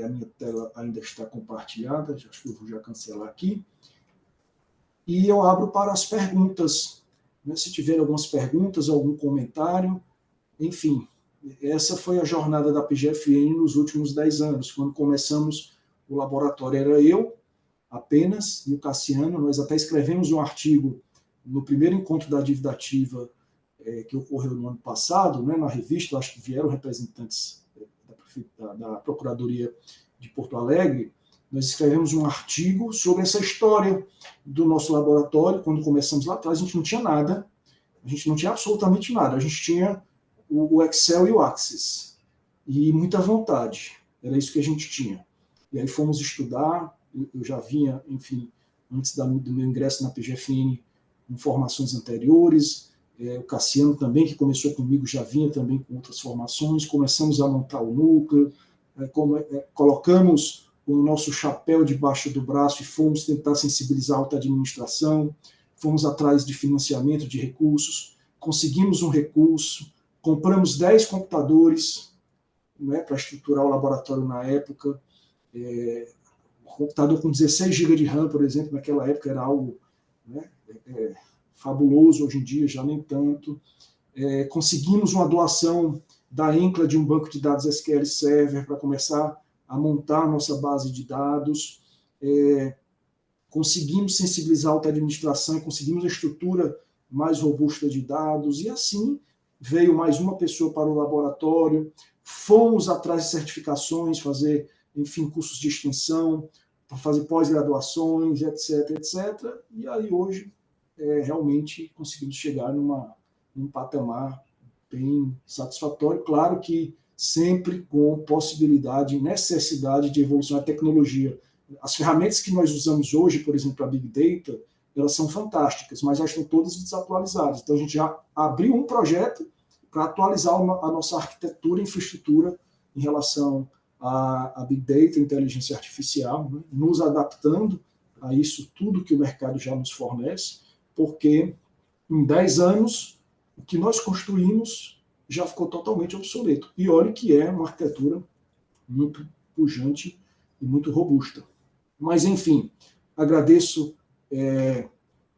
a minha tela ainda está compartilhada, acho que eu vou já cancelar aqui. E eu abro para as perguntas, né, se tiverem algumas perguntas, algum comentário, enfim. Essa foi a jornada da PGFN nos últimos 10 anos. Quando começamos o laboratório, era eu apenas e o Cassiano. Nós até escrevemos um artigo no primeiro encontro da dívida ativa que ocorreu no ano passado, né, na revista. Acho que vieram representantes da Procuradoria de Porto Alegre, nós escrevemos um artigo sobre essa história do nosso laboratório. Quando começamos lá atrás, a gente não tinha nada, a gente não tinha absolutamente nada, a gente tinha o Excel e o Access, e muita vontade, era isso que a gente tinha. E aí fomos estudar, eu já vinha, enfim, antes do meu ingresso na PGFN, com formações anteriores, o Cassiano também, que começou comigo, já vinha também com outras formações, começamos a montar o núcleo, colocamos o nosso chapéu debaixo do braço e fomos tentar sensibilizar a alta administração, fomos atrás de financiamento, de recursos, conseguimos um recurso, compramos 10 computadores, né, para estruturar o laboratório na época, um computador com 16 GB de RAM, por exemplo, naquela época era algo, né, fabuloso, hoje em dia já nem tanto. Conseguimos uma doação da Encla de um banco de dados SQL Server para começar a montar a nossa base de dados. Conseguimos sensibilizar a alta administração, conseguimos a estrutura mais robusta de dados, e assim veio mais uma pessoa para o laboratório, fomos atrás de certificações, fazer, enfim, cursos de extensão, para fazer pós-graduações, etc, etc. E aí hoje realmente conseguimos chegar num patamar bem satisfatório, claro que sempre com possibilidade e necessidade de evolução da tecnologia. As ferramentas que nós usamos hoje, por exemplo, a Big Data, elas são fantásticas, mas já estão todas desatualizadas. Então, a gente já abriu um projeto para atualizar a nossa arquitetura e infraestrutura em relação a Big Data, inteligência artificial, né? Nos adaptando a isso tudo que o mercado já nos fornece, porque em 10 anos, o que nós construímos já ficou totalmente obsoleto. E olha que é uma arquitetura muito pujante e muito robusta. Mas, enfim, agradeço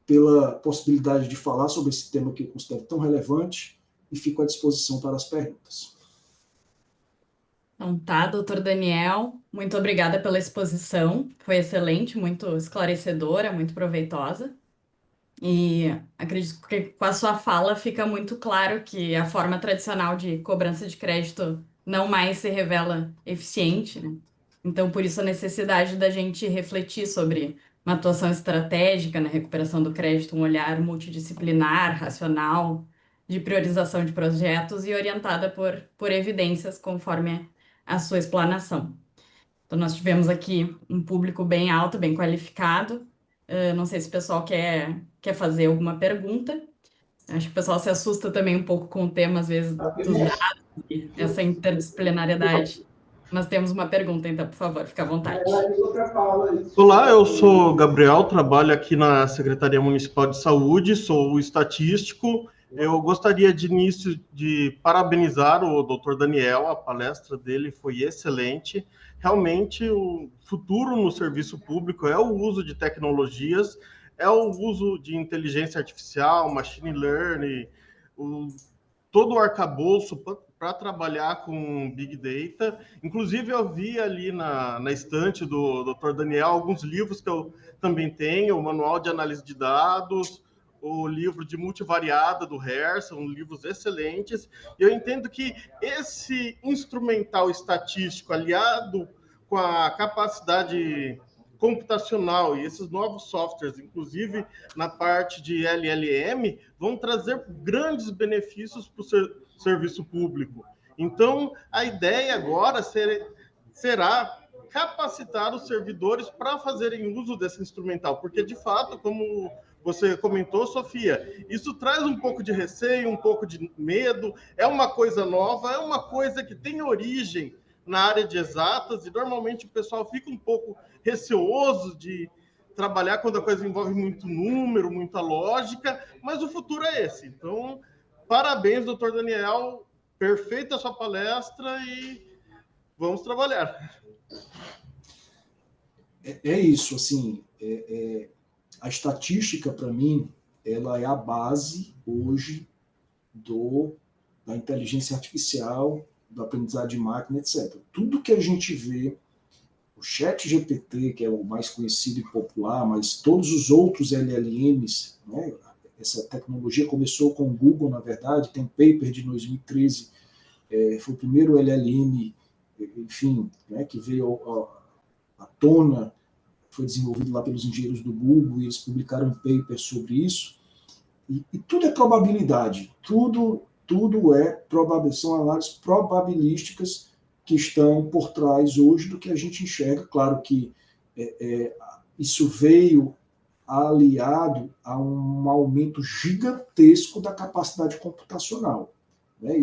pela possibilidade de falar sobre esse tema que eu considero tão relevante e fico à disposição para as perguntas. Então tá, doutor Daniel, muito obrigada pela exposição. Foi excelente, muito esclarecedora, muito proveitosa. E acredito que com a sua fala fica muito claro que a forma tradicional de cobrança de crédito não mais se revela eficiente, né? Então, por isso a necessidade da gente refletir sobre uma atuação estratégica na recuperação do crédito, um olhar multidisciplinar, racional, de priorização de projetos e orientada por evidências, conforme a sua explanação. Então, nós tivemos aqui um público bem alto, bem qualificado. Não sei se o pessoal quer fazer alguma pergunta. Acho que o pessoal se assusta também um pouco com o tema, às vezes, dos dados e essa interdisciplinariedade. Mas temos uma pergunta, então, por favor, fique à vontade. Olá, eu sou Gabriel, trabalho aqui na Secretaria Municipal de Saúde, sou estatístico. Eu gostaria de início de parabenizar o Dr. Daniel, a palestra dele foi excelente. Realmente, o futuro no serviço público é o uso de tecnologias, é o uso de inteligência artificial, machine learning, todo o arcabouço para trabalhar com Big Data. Inclusive, eu vi ali na estante do Dr. Daniel alguns livros que eu também tenho, o Manual de Análise de Dados, o livro de multivariada do Hers, são livros excelentes. E eu entendo que esse instrumental estatístico, aliado com a capacidade computacional e esses novos softwares, inclusive na parte de LLM, vão trazer grandes benefícios para o serviço público. Então, a ideia agora será capacitar os servidores para fazerem uso desse instrumental, porque, de fato, como você comentou, Sofia, isso traz um pouco de receio, um pouco de medo, é uma coisa nova, é uma coisa que tem origem na área de exatas, e normalmente o pessoal fica um pouco receoso de trabalhar quando a coisa envolve muito número, muita lógica, mas o futuro é esse. Então, parabéns, doutor Daniel, perfeita a sua palestra e vamos trabalhar. É isso, assim, a estatística, para mim, ela é a base hoje da inteligência artificial, do aprendizado de máquina, etc. Tudo que a gente vê, o chat GPT, que é o mais conhecido e popular, mas todos os outros LLMs, né, essa tecnologia começou com o Google, na verdade, tem um paper de 2013, foi o primeiro LLM enfim, né, que veio à tona, foi desenvolvido lá pelos engenheiros do Google, e eles publicaram um paper sobre isso, e tudo é probabilidade, tudo é probabilidade, são análises probabilísticas que estão por trás hoje do que a gente enxerga. Claro que isso veio aliado a um aumento gigantesco da capacidade computacional. Né?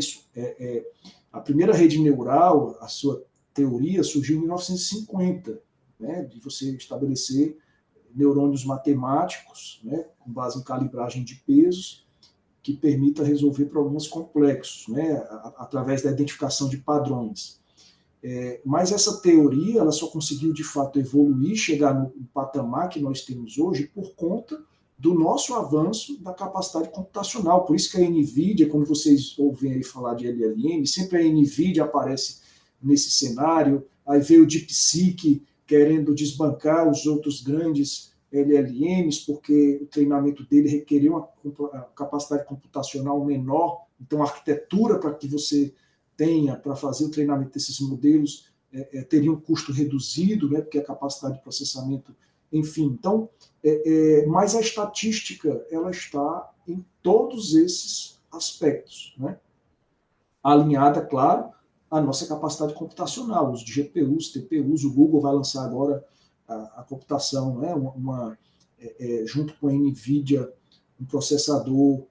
A primeira rede neural, a sua teoria surgiu em 1950, né? De você estabelecer neurônios matemáticos, né? Com base em calibragem de pesos, que permita resolver problemas complexos, né? Através da identificação de padrões. Mas essa teoria ela só conseguiu de fato evoluir, chegar no patamar que nós temos hoje por conta do nosso avanço da capacidade computacional. Por isso que a NVIDIA, quando vocês ouvem aí falar de LLM, sempre a NVIDIA aparece nesse cenário. Aí veio o DeepSeek querendo desbancar os outros grandes LLMs, porque o treinamento dele requeria uma capacidade computacional menor, então a arquitetura para que você tenha para fazer o treinamento desses modelos teria um custo reduzido, né, porque a capacidade de processamento, enfim. Então, mas a estatística ela está em todos esses aspectos, né, alinhada, claro, à nossa capacidade computacional, os GPUs, TPUs, o Google vai lançar agora a computação, né, junto com a NVIDIA, um processador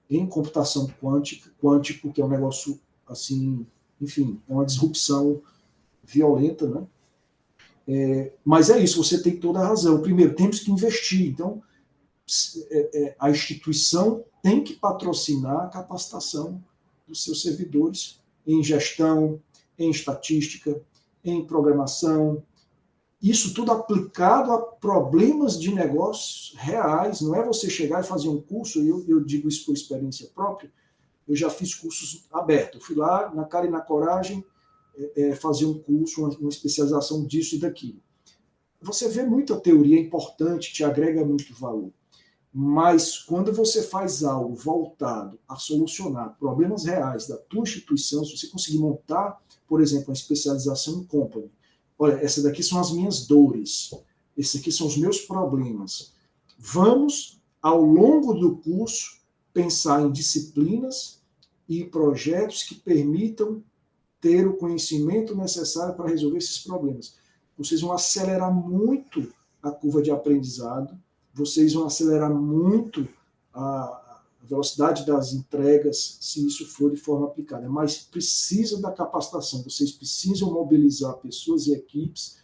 em computação quântico, que é um negócio assim, enfim, é uma disrupção violenta, né? Mas é isso, você tem toda a razão. Primeiro, temos que investir. Então, a instituição tem que patrocinar a capacitação dos seus servidores em gestão, em estatística, em programação. Isso tudo aplicado a problemas de negócios reais. Não é você chegar e fazer um curso, e eu digo isso por experiência própria. Eu já fiz cursos abertos. Eu fui lá, na cara e na coragem, fazer um curso, uma especialização disso e daquilo. Você vê muita teoria importante, te agrega muito valor. Mas quando você faz algo voltado a solucionar problemas reais da tua instituição, se você conseguir montar, por exemplo, uma especialização em company, olha, essas daqui são as minhas dores, esses aqui são os meus problemas. Vamos, ao longo do curso, pensar em disciplinas e projetos que permitam ter o conhecimento necessário para resolver esses problemas. Vocês vão acelerar muito a curva de aprendizado, vocês vão acelerar muito a velocidade das entregas, se isso for de forma aplicada. Mas precisa da capacitação, vocês precisam mobilizar pessoas e equipes.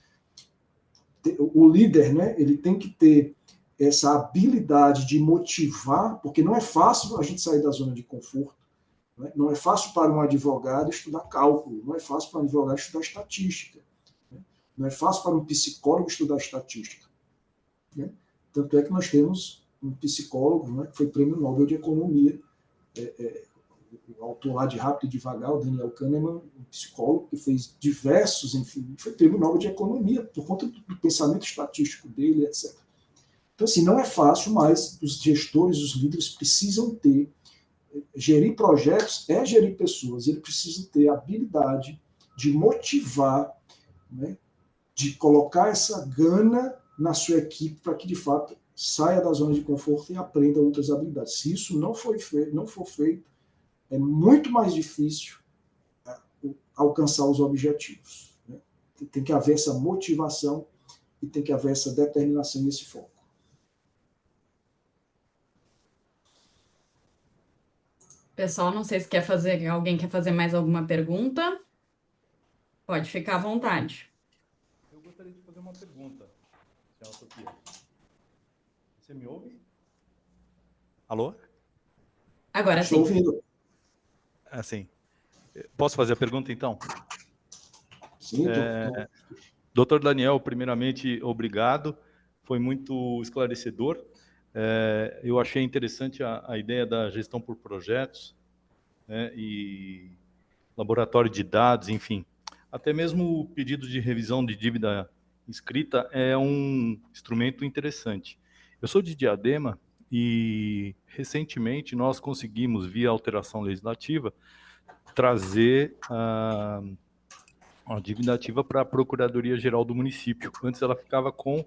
O líder, né, ele tem que ter essa habilidade de motivar, porque não é fácil a gente sair da zona de conforto. Não é fácil para um advogado estudar cálculo, não é fácil para um advogado estudar estatística, não é fácil para um psicólogo estudar estatística. Tanto é que nós temos um psicólogo, que foi prêmio Nobel de Economia, o autor lá de Rápido e Devagar, o Daniel Kahneman, um psicólogo que fez diversos, enfim, foi prêmio Nobel de Economia por conta do pensamento estatístico dele, etc. Então, assim, não é fácil, mas os gestores, os líderes precisam ter. Gerir projetos é gerir pessoas, ele precisa ter a habilidade de motivar, né, de colocar essa gana na sua equipe para que, de fato, saia da zona de conforto e aprenda outras habilidades. Se isso não for feito, é muito mais difícil alcançar os objetivos. Né? Tem que haver essa motivação e tem que haver essa determinação e esse foco. Pessoal, não sei se alguém quer fazer mais alguma pergunta. Pode ficar à vontade. Eu gostaria de fazer uma pergunta, senhora Sofia. Você me ouve? Alô? Agora sim. Estou ouvindo. Assim, posso fazer a pergunta, então? Sim, Doutor Daniel, primeiramente, obrigado. Foi muito esclarecedor. Eu achei interessante a ideia da gestão por projetos, né, e laboratório de dados, enfim. Até mesmo o pedido de revisão de dívida inscrita é um instrumento interessante. Eu sou de Diadema e, recentemente, nós conseguimos, via alteração legislativa, trazer a dívida ativa para a Procuradoria-Geral do município. Antes ela ficava com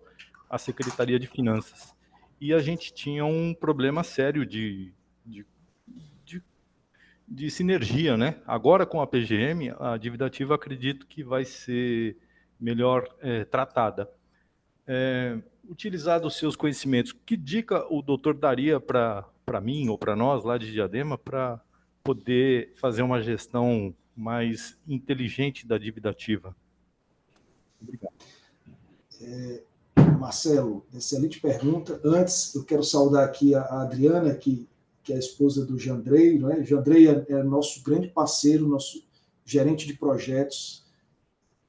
a Secretaria de Finanças. E a gente tinha um problema sério de, de sinergia, né? Agora com a PGM, a dívida ativa acredito que vai ser melhor tratada. Utilizado os seus conhecimentos, que dica o doutor daria para mim ou para nós lá de Diadema para poder fazer uma gestão mais inteligente da dívida ativa? Obrigado. Marcelo, excelente pergunta. Antes, eu quero saudar aqui a Adriana, que é a esposa do Jandrei, não é? Jandrei é nosso grande parceiro, nosso gerente de projetos.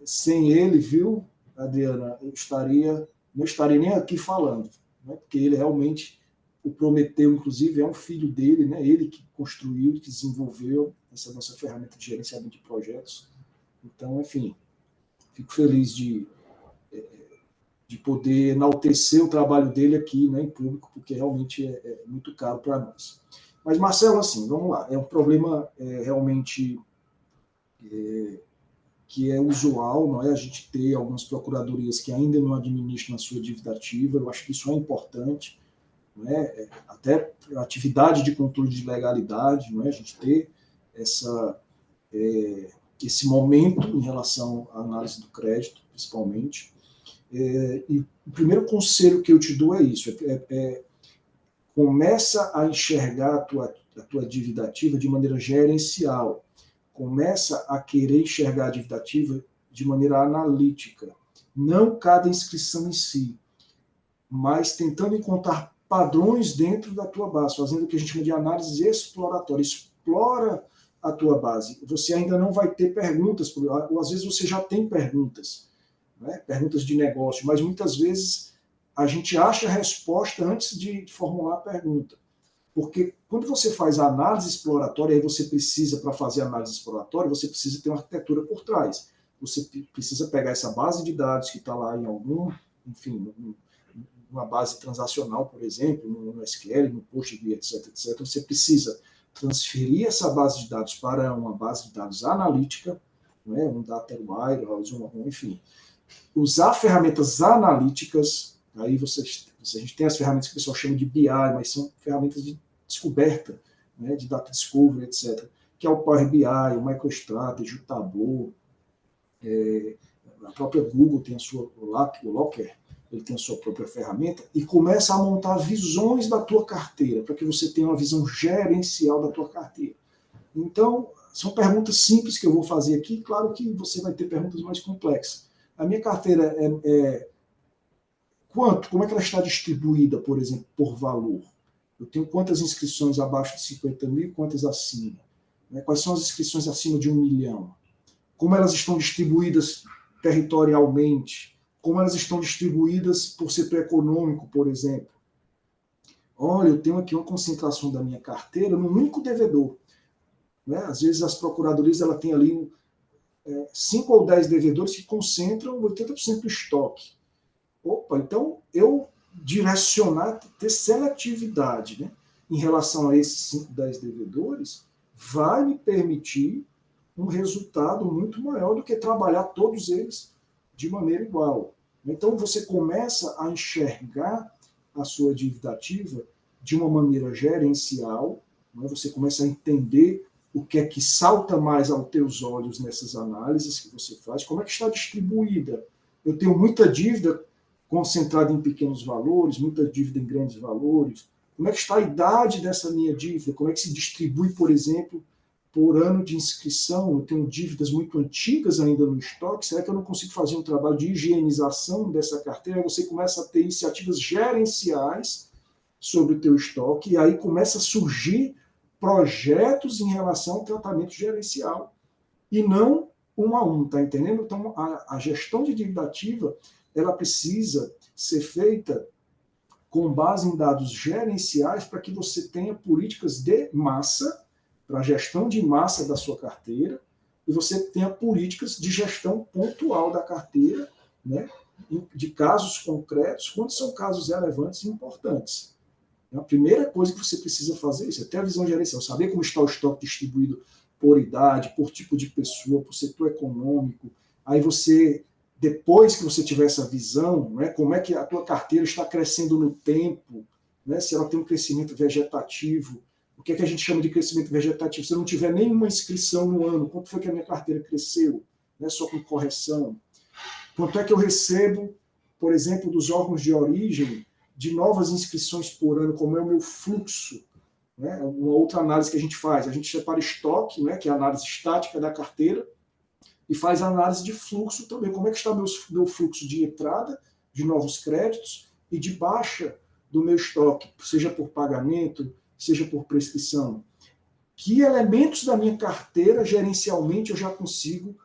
Sem ele, viu, Adriana, eu não estaria nem aqui falando, né? Porque ele realmente o prometeu, inclusive, é um filho dele, né? Ele que construiu, que desenvolveu essa nossa ferramenta de gerenciamento de projetos. Então, enfim, fico feliz de poder enaltecer o trabalho dele aqui, né, em público, porque realmente é muito caro para nós. Mas, Marcelo, assim, vamos lá, é um problema realmente que é usual, não é? A gente ter algumas procuradorias que ainda não administram a sua dívida ativa, eu acho que isso é importante, não é? Até a atividade de controle de legalidade, não é? A gente ter esse momento em relação à análise do crédito, principalmente. E o primeiro conselho que eu te dou é isso, começa a enxergar a tua dívida ativa de maneira gerencial, começa a querer enxergar a dívida ativa de maneira analítica, não cada inscrição em si, mas tentando encontrar padrões dentro da tua base, fazendo o que a gente chama de análise exploratória, explora a tua base, você ainda não vai ter perguntas, ou às vezes você já tem perguntas, né? Perguntas de negócio, mas muitas vezes a gente acha a resposta antes de formular a pergunta. Porque quando você faz a análise exploratória, aí você precisa, para fazer a análise exploratória, você precisa ter uma arquitetura por trás. Você precisa pegar essa base de dados que está lá em uma base transacional, por exemplo, no SQL, no PostgreSQL, etc. Você precisa transferir essa base de dados para uma base de dados analítica, né, um data warehouse, enfim, usar ferramentas analíticas, aí a gente tem as ferramentas que o pessoal chama de BI, mas são ferramentas de descoberta, né, de data discovery, etc., que é o Power BI, o MicroStrategy, o Tableau, a própria Google tem o Locker, ele tem a sua própria ferramenta, e começa a montar visões da tua carteira, para que você tenha uma visão gerencial da tua carteira. Então, são perguntas simples que eu vou fazer aqui, claro que você vai ter perguntas mais complexas. A minha carteira como é que ela está distribuída, por exemplo, por valor? Eu tenho quantas inscrições abaixo de 50 mil e quantas acima? Quais são as inscrições acima de 1 milhão? Como elas estão distribuídas territorialmente? Como elas estão distribuídas por setor econômico, por exemplo? Olha, eu tenho aqui uma concentração da minha carteira num único devedor. Né? Às vezes as procuradorias ela tem ali 5 ou 10 devedores que concentram 80% do estoque. Opa, então eu direcionar, ter seletividade, né, em relação a esses 5, 10 devedores, vai me permitir um resultado muito maior do que trabalhar todos eles de maneira igual. Então você começa a enxergar a sua dívida ativa de uma maneira gerencial, né, você começa a entender o que é que salta mais aos teus olhos nessas análises que você faz, como é que está distribuída. Eu tenho muita dívida concentrada em pequenos valores, muita dívida em grandes valores. Como é que está a idade dessa minha dívida? Como é que se distribui, por exemplo, por ano de inscrição? Eu tenho dívidas muito antigas ainda no estoque. Será que eu não consigo fazer um trabalho de higienização dessa carteira? Você começa a ter iniciativas gerenciais sobre o teu estoque e aí começa a surgir projetos em relação ao tratamento gerencial e não um a um, tá entendendo? Então, a gestão de dívida ativa ela precisa ser feita com base em dados gerenciais para que você tenha políticas de massa, para a gestão de massa da sua carteira, e você tenha políticas de gestão pontual da carteira, né, de casos concretos, quando são casos relevantes e importantes. A primeira coisa que você precisa fazer é isso, é ter a visão gerencial, saber como está o estoque distribuído por idade, por tipo de pessoa, por setor econômico, Aí você, depois que você tiver essa visão, né, como é que a tua carteira está crescendo no tempo, né, se ela tem um crescimento vegetativo, o que é que a gente chama de crescimento vegetativo? Se eu não tiver nenhuma inscrição no ano, quanto foi que a minha carteira cresceu, né, só com correção? Quanto é que eu recebo, por exemplo, dos órgãos de origem, de novas inscrições por ano, como é o meu fluxo? Né? Uma outra análise que a gente separa estoque, né, que é a análise estática da carteira, e faz a análise de fluxo também. Como é que está meu fluxo de entrada de novos créditos e de baixa do meu estoque, seja por pagamento, seja por prescrição? Que elementos da minha carteira, gerencialmente, eu já consigo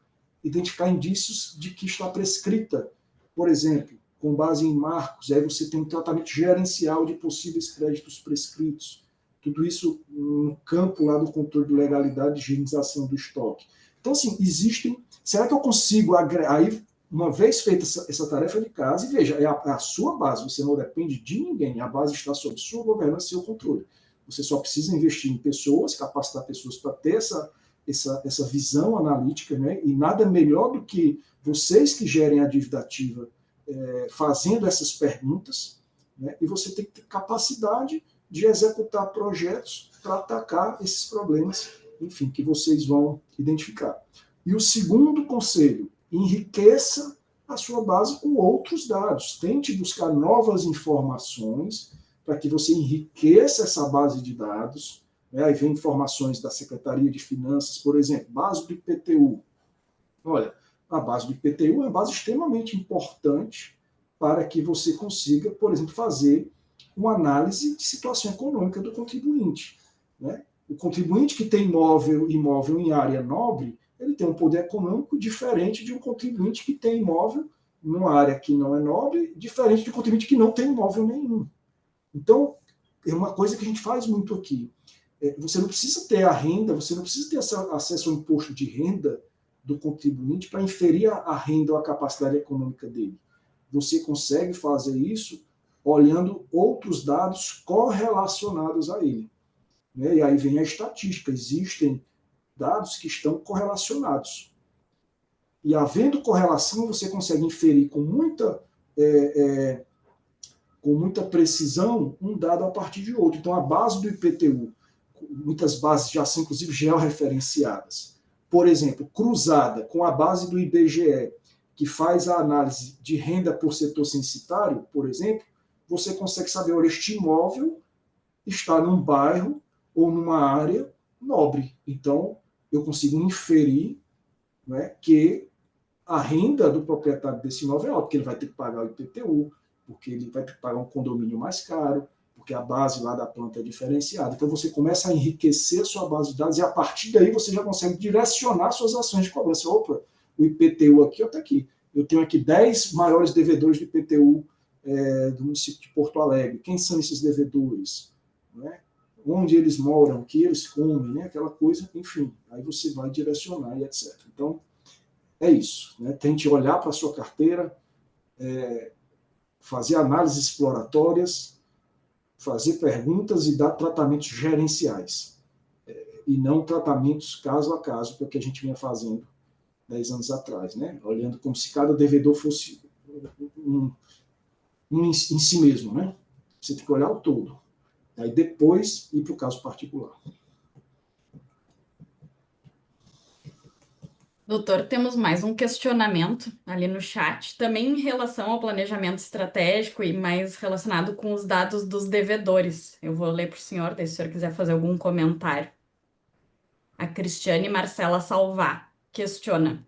identificar indícios de que está prescrita? Por exemplo, com base em marcos, aí você tem um tratamento gerencial de possíveis créditos prescritos. Tudo isso no campo lá do controle de legalidade e higienização do estoque. Então, assim, existem... Será que eu consigo... Aí, uma vez feita essa tarefa de casa, e veja, é a sua base, você não depende de ninguém, a base está sob sua governança e seu controle. Você só precisa investir em pessoas, capacitar pessoas para ter essa visão analítica, né? E nada melhor do que vocês que gerem a dívida ativa fazendo essas perguntas, né? E você tem que ter capacidade de executar projetos para atacar esses problemas, enfim, que vocês vão identificar. E o segundo conselho, enriqueça a sua base com outros dados. Tente buscar novas informações para que você enriqueça essa base de dados. Né? Aí vem informações da Secretaria de Finanças, por exemplo, base do IPTU. Olha, a base do IPTU é uma base extremamente importante para que você consiga, por exemplo, fazer uma análise de situação econômica do contribuinte. Né? O contribuinte que tem imóvel em área nobre, ele tem um poder econômico diferente de um contribuinte que tem imóvel numa área que não é nobre, diferente de um contribuinte que não tem imóvel nenhum. Então, é uma coisa que a gente faz muito aqui. Você não precisa ter a renda, você não precisa ter acesso ao imposto de renda do contribuinte para inferir a renda ou a capacidade econômica dele. Você consegue fazer isso olhando outros dados correlacionados a ele. Né? E aí vem a estatística. Existem dados que estão correlacionados. E havendo correlação, você consegue inferir com muita precisão um dado a partir de outro. Então, a base do IPTU, muitas bases já são, inclusive, georreferenciadas. Por exemplo, cruzada com a base do IBGE, que faz a análise de renda por setor censitário, por exemplo, você consegue saber, olha, este imóvel está num bairro ou numa área nobre. Então, eu consigo inferir, né, que a renda do proprietário desse imóvel é alta, porque ele vai ter que pagar o IPTU, porque ele vai ter que pagar um condomínio mais caro, porque a base lá da planta é diferenciada. Então, você começa a enriquecer a sua base de dados e, a partir daí, você já consegue direcionar suas ações de cobrança. Opa, o IPTU aqui, está aqui. Eu tenho aqui 10 maiores devedores do IPTU do município de Porto Alegre. Quem são esses devedores? Né? Onde eles moram, o que eles comem, né? Aquela coisa, enfim. Aí você vai direcionar e etc. Então, é isso. Né? Tente olhar para a sua carteira, fazer análises exploratórias, fazer perguntas e dar tratamentos gerenciais. E não tratamentos caso a caso, que é o que a gente vinha fazendo 10 anos atrás, né? Olhando como se cada devedor fosse em si mesmo. Né? Você tem que olhar o todo. Aí depois ir para o caso particular. Doutor, temos mais um questionamento ali no chat, também em relação ao planejamento estratégico e mais relacionado com os dados dos devedores. Eu vou ler para o senhor, daí se o senhor quiser fazer algum comentário. A Cristiane Marcela Salvá questiona: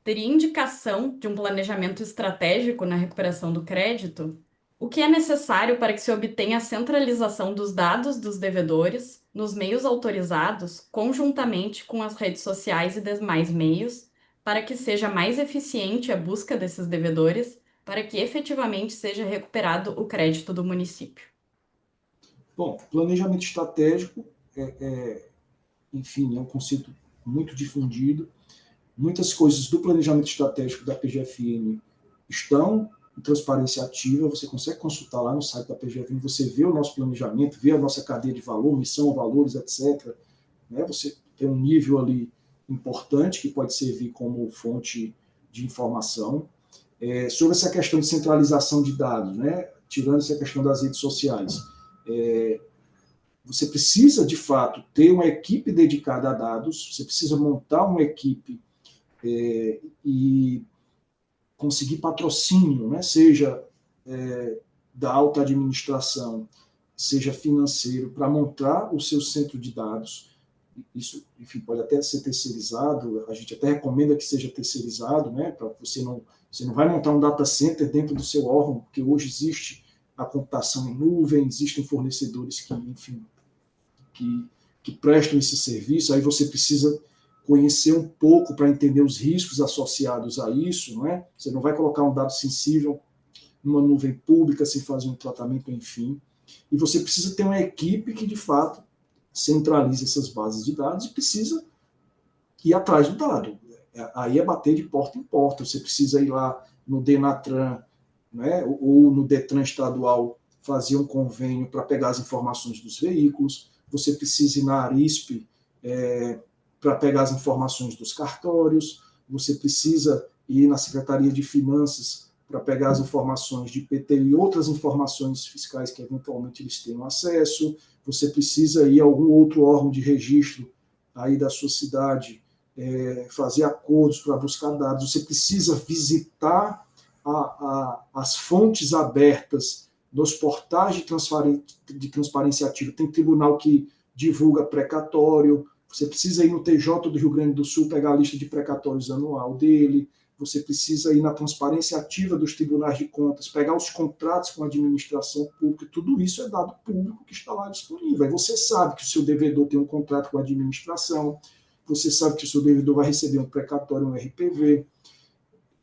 teria indicação de um planejamento estratégico na recuperação do crédito? O que é necessário para que se obtenha a centralização dos dados dos devedores nos meios autorizados, conjuntamente com as redes sociais e demais meios, para que seja mais eficiente a busca desses devedores, para que efetivamente seja recuperado o crédito do município? Bom, planejamento estratégico, enfim, é um conceito muito difundido. Muitas coisas do planejamento estratégico da PGFN estão em transparência ativa, você consegue consultar lá no site da PGFN, você vê o nosso planejamento, vê a nossa cadeia de valor, missão, valores, etc. Né? Você tem um nível ali importante que pode servir como fonte de informação. Sobre essa questão de centralização de dados, né? Tirando essa questão das redes sociais, você precisa, de fato, ter uma equipe dedicada a dados, você precisa montar uma equipe e conseguir patrocínio, né? Seja da alta administração, seja financeiro, para montar o seu centro de dados. Isso, enfim, pode até ser terceirizado, a gente até recomenda que seja terceirizado, né? Para você não vai montar um data center dentro do seu órgão, porque hoje existe a computação em nuvem, existem fornecedores que, enfim, que prestam esse serviço, aí você precisa conhecer um pouco para entender os riscos associados a isso, não é? Você não vai colocar um dado sensível numa nuvem pública sem fazer um tratamento, enfim. E você precisa ter uma equipe que, de fato, centralize essas bases de dados e precisa ir atrás do dado. Aí é bater de porta em porta. Você precisa ir lá no Denatran, né, ou no Detran estadual, fazer um convênio para pegar as informações dos veículos. Você precisa ir na Arisp para pegar as informações dos cartórios. Você precisa ir na Secretaria de Finanças para pegar as informações de IPTU e outras informações fiscais que eventualmente eles tenham acesso. Você precisa ir a algum outro órgão de registro aí da sua cidade, fazer acordos para buscar dados. Você precisa visitar as fontes abertas dos portais de transparência ativa. Tem tribunal que divulga precatório. Você precisa ir no TJ do Rio Grande do Sul, pegar a lista de precatórios anual dele. Você precisa ir na transparência ativa dos tribunais de contas, pegar os contratos com a administração pública, tudo isso é dado público que está lá disponível. Aí você sabe que o seu devedor tem um contrato com a administração, você sabe que o seu devedor vai receber um precatório, um RPV,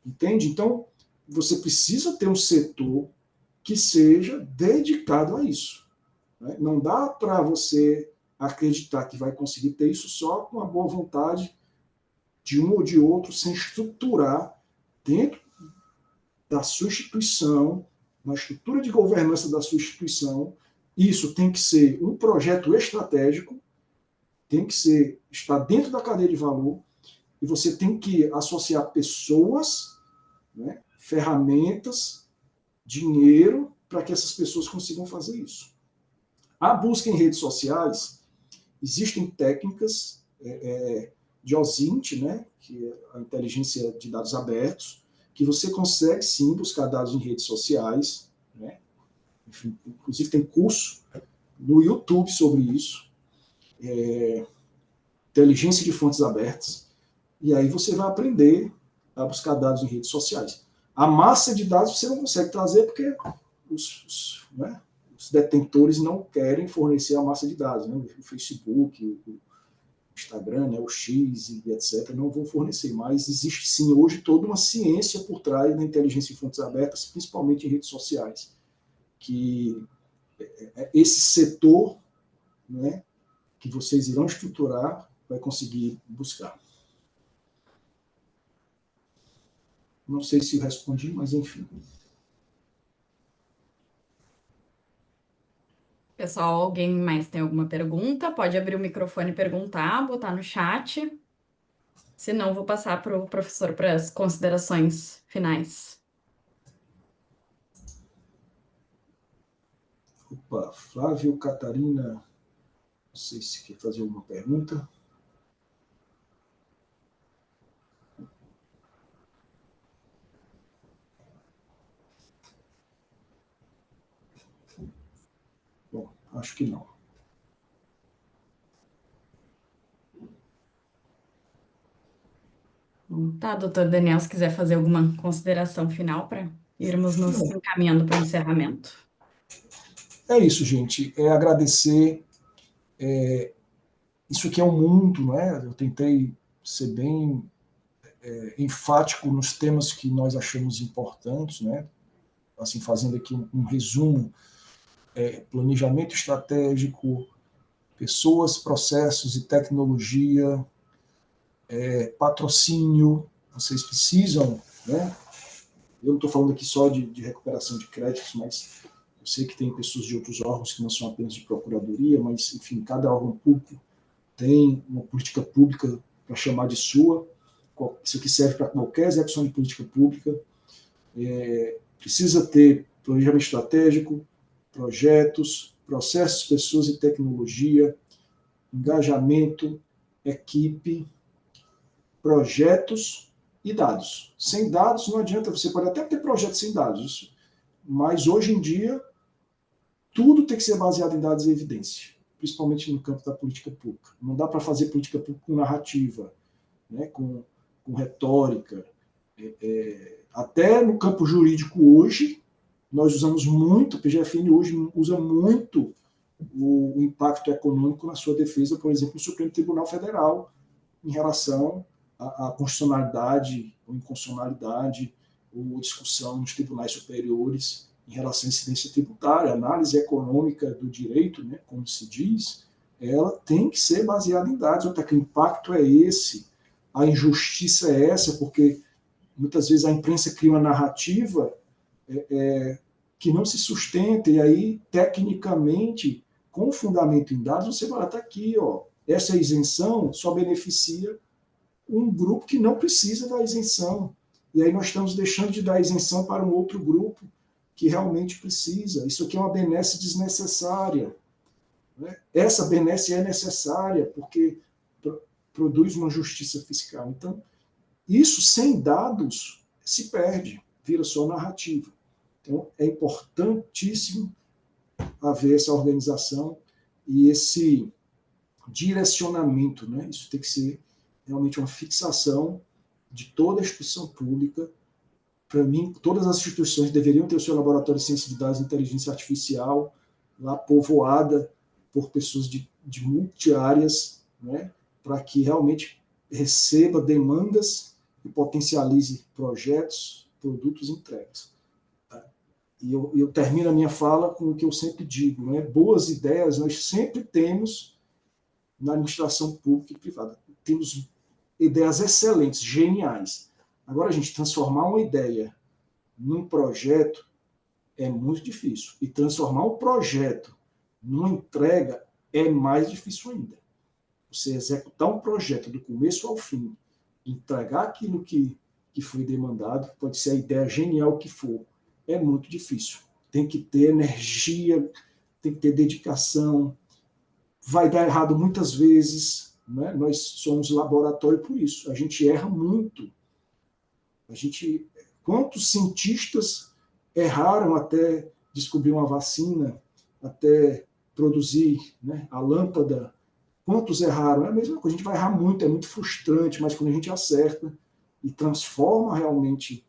entende? Então, você precisa ter um setor que seja dedicado a isso, né? Não dá para você acreditar que vai conseguir ter isso só com a boa vontade de um ou de outro, sem estruturar dentro da sua instituição, na estrutura de governança da sua instituição. Isso tem que ser um projeto estratégico, tem que estar dentro da cadeia de valor, e você tem que associar pessoas, né, ferramentas, dinheiro, para que essas pessoas consigam fazer isso. A busca em redes sociais, existem técnicas de OSINT, né, que é a inteligência de dados abertos, que você consegue sim buscar dados em redes sociais, né? Enfim, inclusive tem curso no YouTube sobre isso, inteligência de fontes abertas, e aí você vai aprender a buscar dados em redes sociais. A massa de dados você não consegue trazer porque os detentores não querem fornecer a massa de dados, né? O Facebook, o Instagram, né, o X e etc., não vão fornecer, mas existe sim hoje toda uma ciência por trás da inteligência de fontes abertas, principalmente em redes sociais, que esse setor, né, que vocês irão estruturar vai conseguir buscar. Não sei se eu respondi, mas enfim. Pessoal, alguém mais tem alguma pergunta? Pode abrir o microfone e perguntar, botar no chat. Se não, vou passar para o professor para as considerações finais. Opa, Flávio Catarina, não sei se quer fazer alguma pergunta. Bom, acho que não. Tá, doutor Daniel, se quiser fazer alguma consideração final para irmos nos encaminhando para o encerramento. É isso, gente. É agradecer. Isso aqui é um mundo, né? Eu tentei ser bem enfático nos temas que nós achamos importantes, né? Assim, fazendo aqui um resumo: planejamento estratégico, pessoas, processos e tecnologia, patrocínio. Vocês precisam, né? Eu não estou falando aqui só de recuperação de créditos, mas eu sei que tem pessoas de outros órgãos que não são apenas de procuradoria, mas, enfim, cada órgão público tem uma política pública para chamar de sua, isso aqui serve para qualquer execução de política pública. Precisa ter planejamento estratégico, projetos, processos, pessoas e tecnologia, engajamento, equipe, projetos e dados. Sem dados não adianta, você pode até ter projetos sem dados, mas hoje em dia tudo tem que ser baseado em dados e evidência, principalmente no campo da política pública. Não dá para fazer política pública com narrativa, né, com retórica. Até no campo jurídico hoje, nós usamos muito, a PGFN hoje usa muito o impacto econômico na sua defesa, por exemplo, no Supremo Tribunal Federal, em relação à constitucionalidade ou inconstitucionalidade, ou discussão nos tribunais superiores em relação à incidência tributária, análise econômica do direito, né, como se diz, ela tem que ser baseada em dados, até que o impacto é esse, a injustiça é essa, porque muitas vezes a imprensa cria uma narrativa que não se sustenta, e aí, tecnicamente, com fundamento em dados, você vai estar aqui, ó, essa isenção só beneficia um grupo que não precisa da isenção. E aí nós estamos deixando de dar isenção para um outro grupo que realmente precisa. Isso aqui é uma benesse desnecessária. Né? Essa benesse é necessária porque produz uma justiça fiscal. Então, isso sem dados se perde, vira só narrativa. Então, é importantíssimo haver essa organização e esse direcionamento, né? Isso tem que ser realmente uma fixação de toda a instituição pública. Para mim, todas as instituições deveriam ter o seu laboratório de ciência de dados e inteligência artificial lá povoada por pessoas de multiáreas, né? Para que realmente receba demandas e potencialize projetos, produtos e entregas. E eu termino a minha fala com o que eu sempre digo, né? Boas ideias nós sempre temos na administração pública e privada. Temos ideias excelentes, geniais. Agora, a gente transformar uma ideia num projeto é muito difícil. E transformar um projeto numa entrega é mais difícil ainda. Você executar um projeto do começo ao fim, entregar aquilo que foi demandado, pode ser a ideia genial que for, é muito difícil. Tem que ter energia, tem que ter dedicação. Vai dar errado muitas vezes, né? Nós somos laboratório por isso. A gente erra muito. Quantos cientistas erraram até descobrir uma vacina, até produzir, né, a lâmpada? Quantos erraram? É a mesma coisa. A gente vai errar muito, é muito frustrante, mas quando a gente acerta e transforma realmente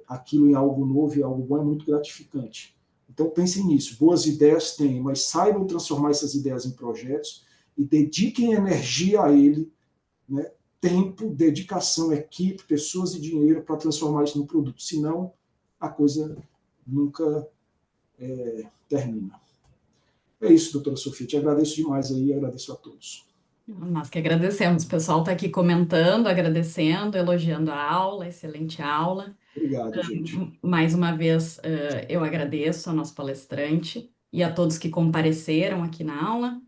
aquilo em algo novo e algo bom, é muito gratificante. Então, pensem nisso. Boas ideias têm, mas saibam transformar essas ideias em projetos e dediquem energia a ele, né? Tempo, dedicação, equipe, pessoas e dinheiro para transformar isso no produto. Senão, a coisa nunca termina. É isso, doutora Sofia. Te agradeço demais aí e agradeço a todos. Nós que agradecemos. O pessoal está aqui comentando, agradecendo, elogiando a aula, excelente aula. Obrigado, gente. Mais uma vez, eu agradeço ao nosso palestrante e a todos que compareceram aqui na aula.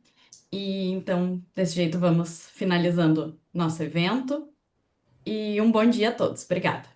E então, desse jeito, vamos finalizando nosso evento. E um bom dia a todos. Obrigada.